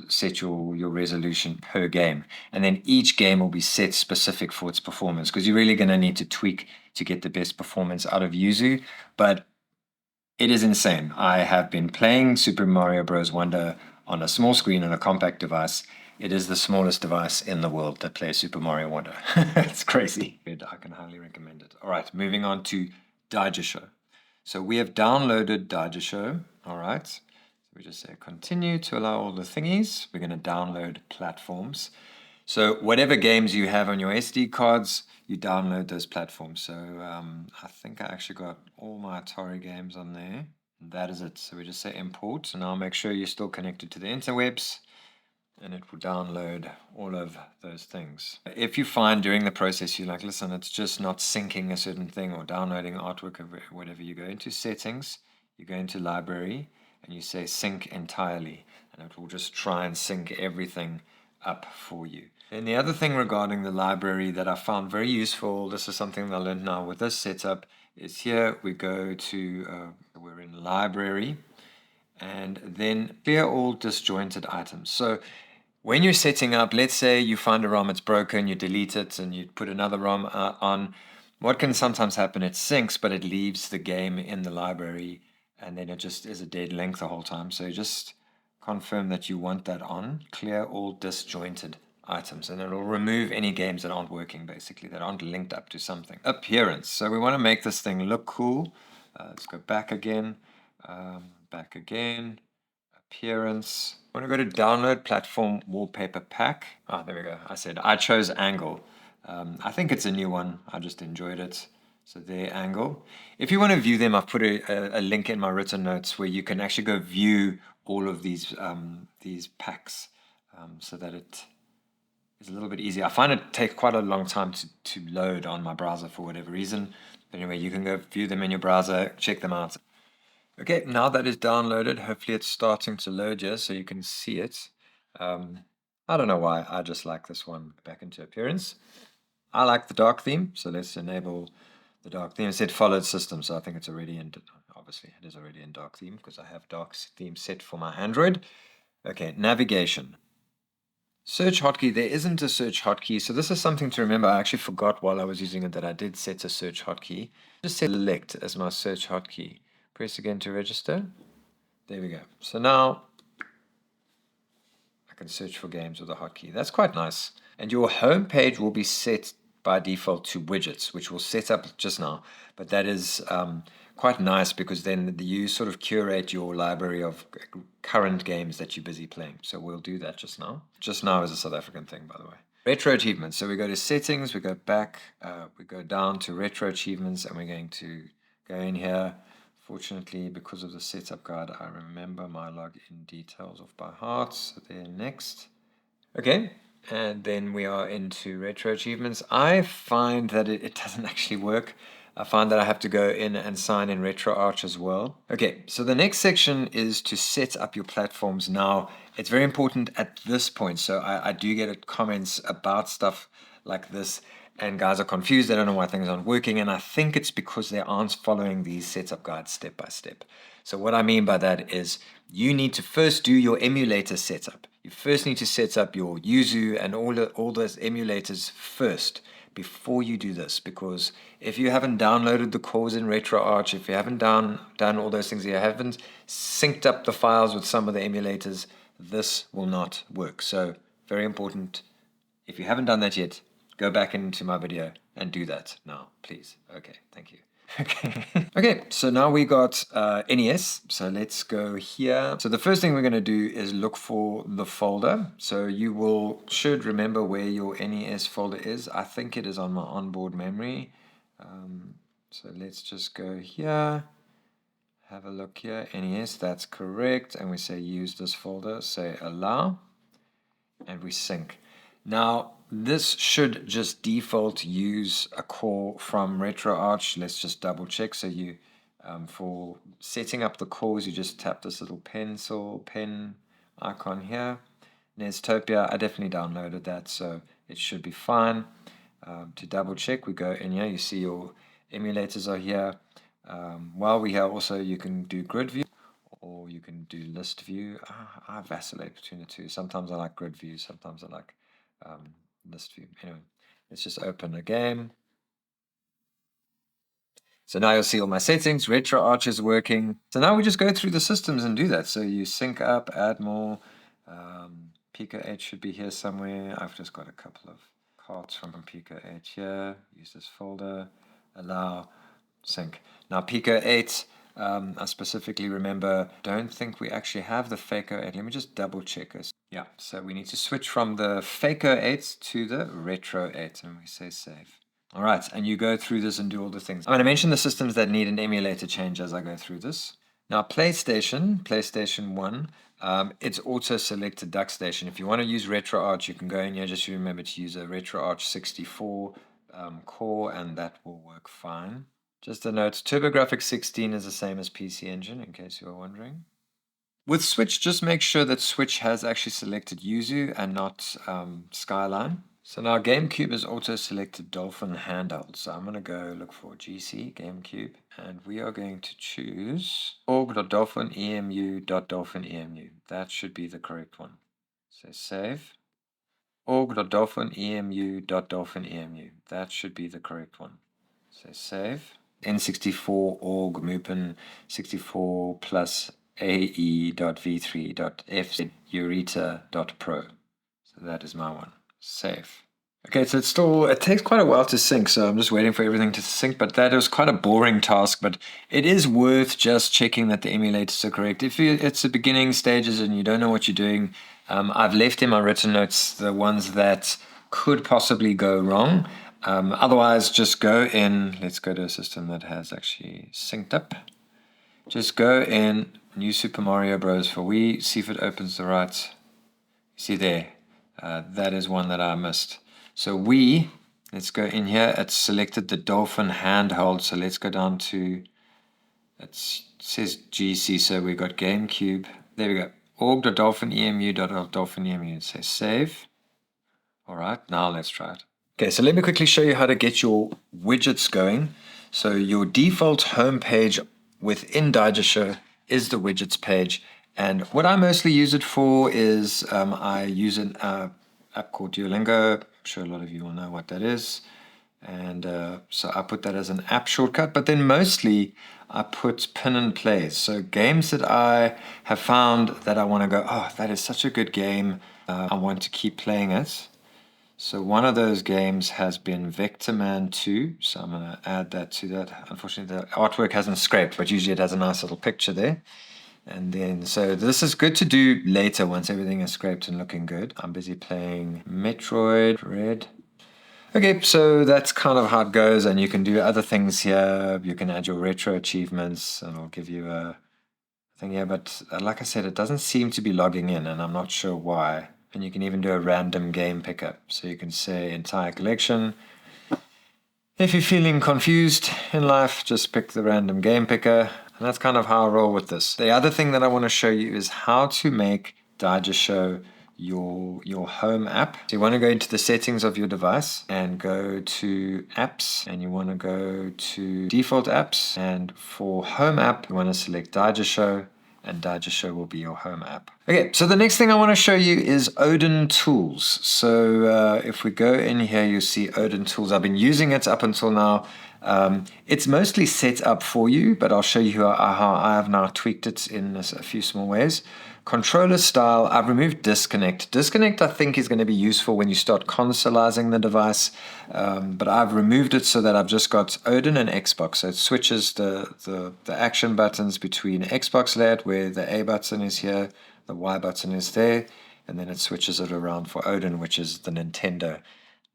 set your resolution per game. And then each game will be set specific for its performance, because you're really going to need to tweak to get the best performance out of Yuzu. But it is insane. I have been playing Super Mario Bros. Wonder on a small screen on a compact device. It is the smallest device in the world that plays Super Mario Wonder. It's crazy. I can highly recommend it. All right, moving on to Daijisho. So we have downloaded Daijisho. All right. So we just say continue to allow all the thingies. We're going to download platforms. So whatever games you have on your SD cards, you download those platforms. So I think I actually got all my Atari games on there. And that is it. So we just say import. And now make sure you're still connected to the interwebs, and it will download all of those things. If you find during the process you're like, listen, it's just not syncing a certain thing or downloading artwork or whatever, you go into settings, you go into library, and you say sync entirely, and it will just try and sync everything up for you. And the other thing regarding the library that I found very useful, this is something that I learned now with this setup, is here we go to, we're in library, and then clear all disjointed items. So when you're setting up, let's say you find a ROM, it's broken, you delete it, and you put another ROM on. What can sometimes happen, it syncs, but it leaves the game in the library, and then it just is a dead link the whole time. So just confirm that you want that on. Clear all disjointed items, and it'll remove any games that aren't working, basically, that aren't linked up to something. Appearance. So we want to make this thing look cool. Let's go back again. Appearance. I want to go to download platform wallpaper pack. Oh, there we go. I chose Angle. I think it's a new one. I just enjoyed it. So there, Angle. If you want to view them, I've put a link in my written notes where you can actually go view all of these packs, so that it is a little bit easier. I find it take quite a long time to load on my browser for whatever reason. But anyway, you can go view them in your browser, check them out. Okay, now that is downloaded, hopefully it's starting to load here so you can see it. I don't know why, I just like this one. Back into appearance. I like the dark theme, so let's enable the dark theme. It said followed system, so I think it's already in, obviously it is already in dark theme because I have dark theme set for my Android. Okay, navigation. Search hotkey, there isn't a search hotkey, so this is something to remember. I actually forgot while I was using it that I did set a search hotkey. Just select as my search hotkey. Press again to register. There we go. So now I can search for games with a hotkey. That's quite nice. And your home page will be set by default to widgets, which we'll set up just now. But that is quite nice because then you sort of curate your library of current games that you're busy playing. So we'll do that just now. Just now is a South African thing, by the way. Retro achievements. So we go to settings, we go back, we go down to retro achievements, and we're going to go in here. Fortunately, because of the setup guide, I remember my login details off by heart. So there, next. Okay, and then we are into retro achievements. I find that it doesn't actually work. I find that I have to go in and sign in RetroArch as well. Okay, so the next section is to set up your platforms. Now, it's very important at this point. So I do get comments about stuff like this, and guys are confused. They don't know why things aren't working, and I think it's because they aren't following these setup guides step by step. So what I mean by that is you need to first do your emulator setup. You first need to set up your Yuzu and all those emulators first before you do this, because if you haven't downloaded the cores in RetroArch, if you haven't done all those things, you haven't synced up the files with some of the emulators, this will not work. So very important, if you haven't done that yet, go back into my video and do that now, please. Okay, thank you. Okay, so now we got NES. So let's go here. So the first thing we're going to do is look for the folder. So you should remember where your NES folder is. I think it is on my onboard memory. So let's just go here. Have a look here. NES, that's correct. And we say use this folder. Say allow. And we sync. Now, this should just default use a core from RetroArch. Let's just double check. So you, for setting up the cores, you just tap this little pen icon here. Nestopia, I definitely downloaded that, so it should be fine. To double check, we go in here. You see your emulators are here. While we're here, also you can do grid view, or you can do list view. I vacillate between the two. Sometimes I like grid view, sometimes I like list view. Anyway, let's just open a game. So now you'll see all my settings. RetroArch is working. So now we just go through the systems and do that. So you sync up, add more. Pico 8 should be here somewhere. I've just got a couple of cards from Pico 8 here. Use this folder. Allow, sync. Now Pico 8, I specifically remember, don't think we actually have the Faco 8. Let me just double check this. Yeah, so we need to switch from the Faco 8 to the Retro 8, and we say save. All right, and you go through this and do all the things. I'm going to mention the systems that need an emulator change as I go through this. Now, PlayStation 1, it's auto-selected Duckstation. If you want to use RetroArch, you can go in here. Just remember to use a RetroArch 64 core, and that will work fine. Just a note, TurboGrafx 16 is the same as PC Engine, in case you are wondering. With Switch, just make sure that Switch has actually selected Yuzu and not Skyline. So now Gamecube is auto-selected Dolphin handheld. So I'm going to go look for GC, Gamecube, and we are going to choose org.dolphin.emu.dolphin.emu. That should be the correct one. So save. org.dolphin.emu.dolphin.emu. That should be the correct one. So save. N64 org mupin 64 plus ae.v3.f ureta.pro. So that is my one. Save. Okay, so it takes quite a while to sync, so I'm just waiting for everything to sync, but that is quite a boring task, but it is worth just checking that the emulators are correct. If it's the beginning stages and you don't know what you're doing, I've left in my written notes the ones that could possibly go wrong. Otherwise, just go in, let's go to a system that has actually synced up. Just go in New Super Mario Bros. For Wii, see if it opens the right. See there, that is one that I missed. So Wii, let's go in here. It's selected the Dolphin handheld. So let's go down to, it says GC, so we got GameCube. There we go. org.dolphin.emu.dolphin.emu. Say save. All right, now let's try it. Okay, so let me quickly show you how to get your widgets going. So your default home page within Daijisho is the widgets page. And what I mostly use it for is I use a app called Duolingo. I'm sure a lot of you will know what that is. And so I put that as an app shortcut, but then mostly I put pin and plays. So games that I have found that I want to go, oh, that is such a good game. I want to keep playing it. So one of those games has been Vector Man 2. So I'm going to add that to that. Unfortunately, the artwork hasn't scraped, but usually it has a nice little picture there. And then, so this is good to do later once everything is scraped and looking good. I'm busy playing Metroid Red. Okay, so that's kind of how it goes, and you can do other things here. You can add your retro achievements, and I'll give you a thing here. But like I said, it doesn't seem to be logging in, and I'm not sure why. And you can even do a random game pickup. So you can say entire collection. If you're feeling confused in life, just pick the random game picker. And that's kind of how I roll with this. The other thing that I want to show you is how to make Daijisho your home app. So you want to go into the settings of your device and go to apps, and you want to go to default apps, and for home app you want to select Daijisho, and Daijisho will be your home app. Okay, so the next thing I want to show you is Odin tools. So if we go in here, you see Odin tools. I've been using it up until now. It's mostly set up for you, but I'll show you how I have now tweaked it in a few small ways. Controller style, I've removed disconnect. Disconnect, I think, is going to be useful when you start consoleizing the device, but I've removed it so that I've just got Odin and Xbox. So it switches the action buttons between Xbox layout, where the A button is here, the Y button is there, and then it switches it around for Odin, which is the Nintendo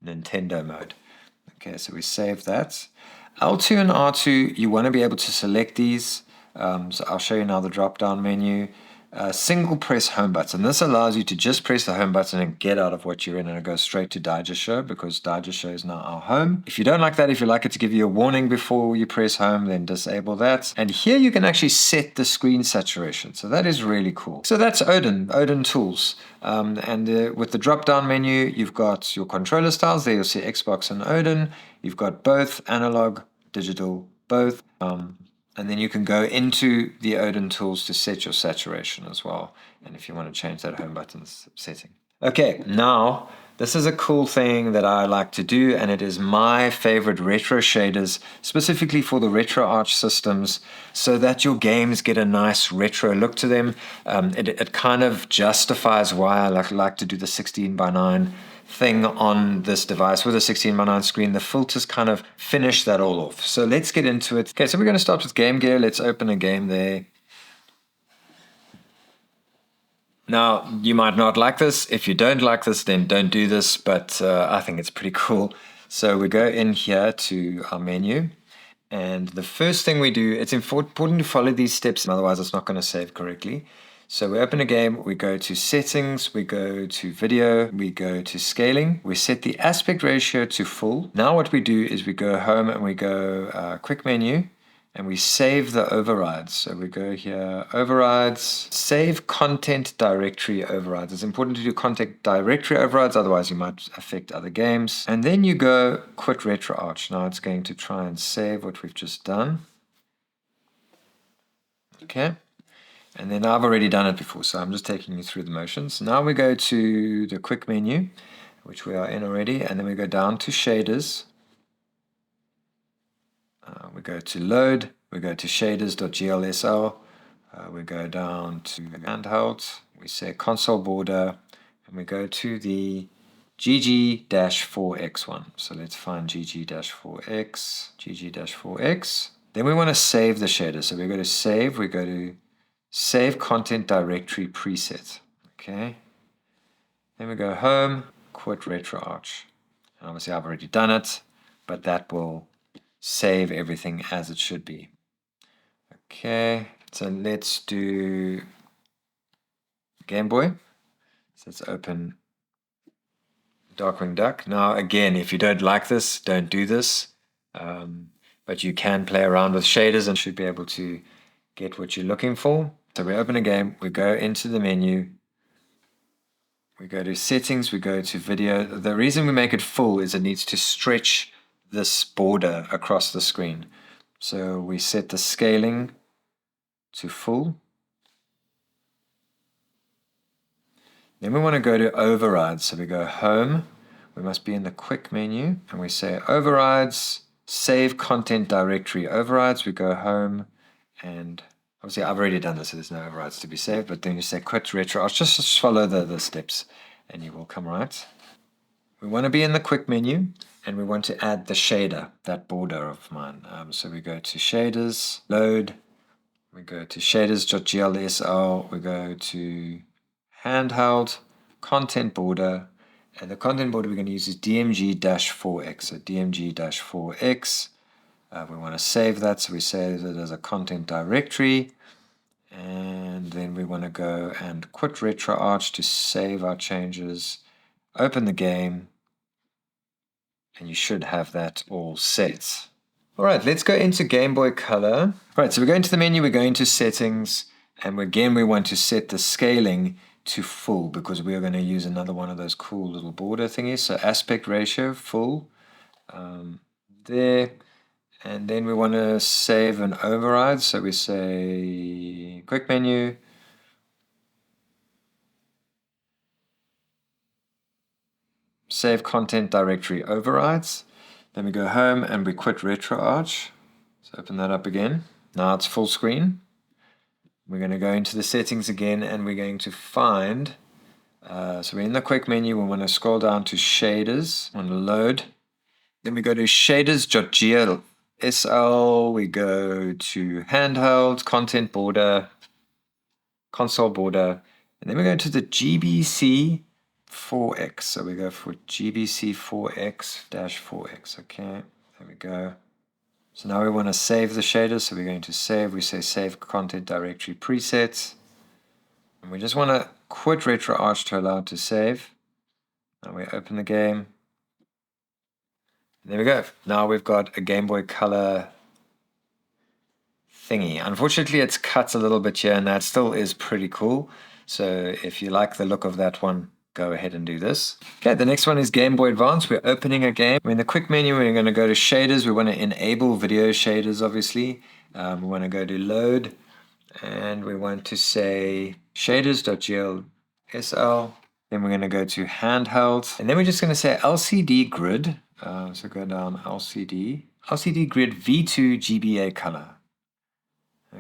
mode. Okay, so we save that. L2 and R2, you want to be able to select these. So I'll show you now the drop-down menu. Single press home button. This allows you to just press the home button and get out of what you're in, and it goes straight to Daijisho, because Daijisho is now our home. If you don't like that, if you like it to give you a warning before you press home, then disable that. And here you can actually set the screen saturation. So that is really cool. So that's Odin tools. With the drop down menu, you've got your controller styles. There you'll see Xbox and Odin. You've got both analog, digital, both. And then you can go into the Odin tools to set your saturation as well. And if you want to change that home button setting. Okay, now this is a cool thing that I like to do, and it is my favorite retro shaders, specifically for the RetroArch systems, so that your games get a nice retro look to them. It kind of justifies why I like to do the 16:9 thing on this device with a 16:9 screen. The filters kind of finish that all off. So let's get into it. Okay, so we're going to start with Game Gear. Let's open a game there. Now, you might not like this. If you don't like this, then don't do this, but I think it's pretty cool. So we go in here to our menu, and the first thing we do, it's important to follow these steps, otherwise it's not going to save correctly. So we open a game, we go to settings, we go to video, we go to scaling, we set the aspect ratio to full. Now what we do is we go home and we go quick menu, and we save the overrides. So we go here, overrides, save content directory overrides. It's important to do content directory overrides, otherwise you might affect other games. And then you go quit RetroArch. Now it's going to try and save what we've just done. Okay. And then I've already done it before, so I'm just taking you through the motions. Now we go to the quick menu, which we are in already, and then we go down to shaders. We go to load, we go to shaders.glsl, we go down to handheld, we say console border, and we go to the GG-4X one. So let's find GG-4X, GG-4X. Then we want to save the shader. So we go to save, we go to save content directory preset. Okay. Then we go home, quit RetroArch. And obviously I've already done it, but that will save everything as it should be. Okay, so let's do Game Boy. So let's open Darkwing Duck. Now again, if you don't like this, don't do this. But you can play around with shaders and should be able to get what you're looking for. So we open a game, we go into the menu, we go to settings, we go to video. The reason we make it full is it needs to stretch this border across the screen. So we set the scaling to full. Then we want to go to overrides. So we go home. We must be in the quick menu and we say overrides, save content directory overrides. We go home and obviously I've already done this, so there's no overrides to be saved, but then you say quit RetroArch. Just follow the steps and you will come right. We want to be in the quick menu and we want to add the shader, that border of mine. So we go to shaders, load, we go to shaders.glsl, we go to handheld, content border, and the content border we're going to use is DMG-4X. So DMG-4X, we want to save that, so we save it as a content directory, and then we want to go and quit RetroArch to save our changes, open the game, and you should have that all set. All right, let's go into Gameboy Color. All right, so we go into the menu, we go into settings, and again, we want to set the scaling to full because we are going to use another one of those cool little border thingies. So aspect ratio, full, there. And then we want to save an override. So we say quick menu, save content directory overrides. Then we go home and we quit RetroArch. So open that up again. Now it's full screen. We're going to go into the settings again and we're going to find, so we're in the quick menu, we want to scroll down to shaders, we want to load. Then we go to shaders.glsl, we go to handheld, content border, console border, and then we go to the GBC4X. So we go for GBC4X-4X, okay, there we go. So now we want to save the shaders, so we're going to save, we say save content directory presets, and we just want to quit RetroArch to allow it to save. Now we open the game, and there we go. Now we've got a Game Boy Color thingy. Unfortunately it's cut a little bit here, and that still is pretty cool, so if you like the look of that one, go ahead and do this. Okay, the next one is Game Boy Advance. We're opening a game. We're in the quick menu. We're going to go to shaders. We want to enable video shaders, obviously. We want to go to load, and we want to say shaders.glsl. Then we're going to go to handheld, and then we're just going to say LCD grid. So go down LCD grid V2 GBA color.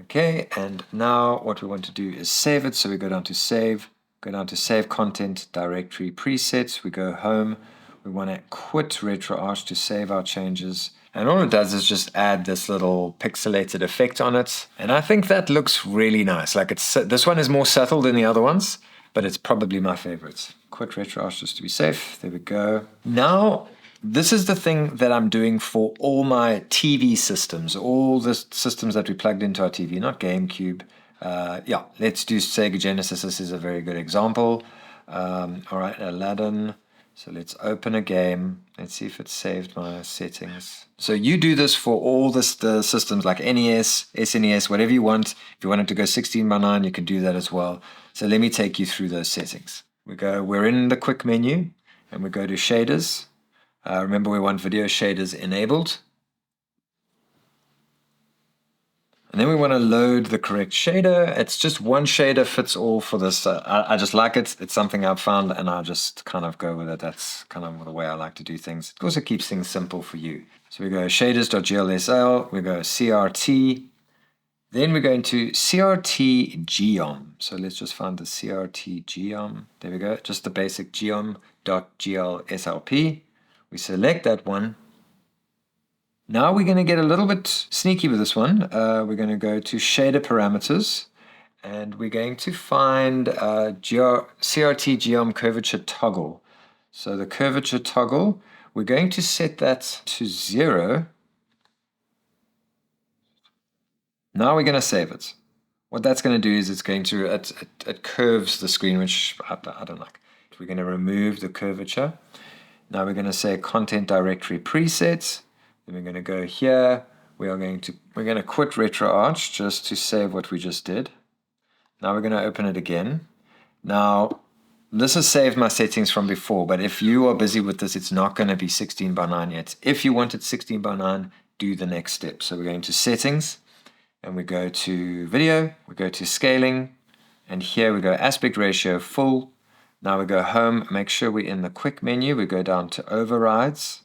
Okay, and now what we want to do is save it. So we go down to save. Go down to save content directory presets. We go home. We want to quit RetroArch to save our changes. And all it does is just add this little pixelated effect on it. And I think that looks really nice. Like this one is more subtle than the other ones, but it's probably my favorite. Quit RetroArch just to be safe. There we go. Now, this is the thing that I'm doing for all my TV systems, all the systems that we plugged into our TV, not Gamecube. Yeah, let's do Sega Genesis. This is a very good example. All right, Aladdin. So let's open a game. Let's see if it saved my settings. So you do this for all the systems like NES, SNES, whatever you want. If you wanted to go 16:9, you can do that as well. So let me take you through those settings. We're in the quick menu and we go to shaders. Remember, we want video shaders enabled. And then we want to load the correct shader. It's just one shader fits all for this. I just like it. It's something I've found, and I just kind of go with it. That's kind of the way I like to do things. It also keeps things simple for you. So we go shaders.glsl, we go CRT, then we go into CRT geom. So let's just find the CRT geom. There we go, just the basic geom.glslp. We select that one. Now we're going to get a little bit sneaky with this one. We're going to go to shader parameters, and we're going to find CRT geom curvature toggle. So the curvature toggle, we're going to set that to 0. Now we're going to save it. What that's going to do is it's going to, it curves the screen, which I don't like. We're going to remove the curvature. Now we're going to say content directory presets. Then we're going to go here. We're going to quit RetroArch just to save what we just did. Now we're going to open it again. Now this has saved my settings from before, but if you are busy with this, it's not going to be 16:9 yet. If you want it 16:9, do the next step. So we're going to settings, and we go to video, we go to scaling, and here we go aspect ratio full. Now we go home, make sure we're in the quick menu, we go down to overrides,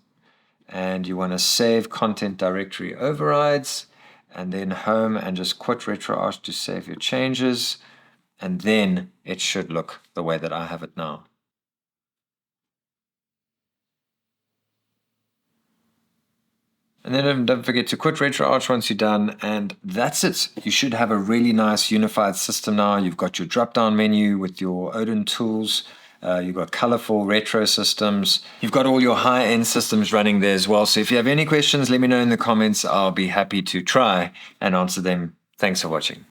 and you want to save content directory overrides, and then home and just quit RetroArch to save your changes, and then it should look the way that I have it now. And then don't forget to quit RetroArch once you're done, and that's it. You should have a really nice unified system now. You've got your drop-down menu with your Odin tools. You've got colorful retro systems. You've got all your high-end systems running there as well. So if you have any questions, let me know in the comments. I'll be happy to try and answer them. Thanks for watching.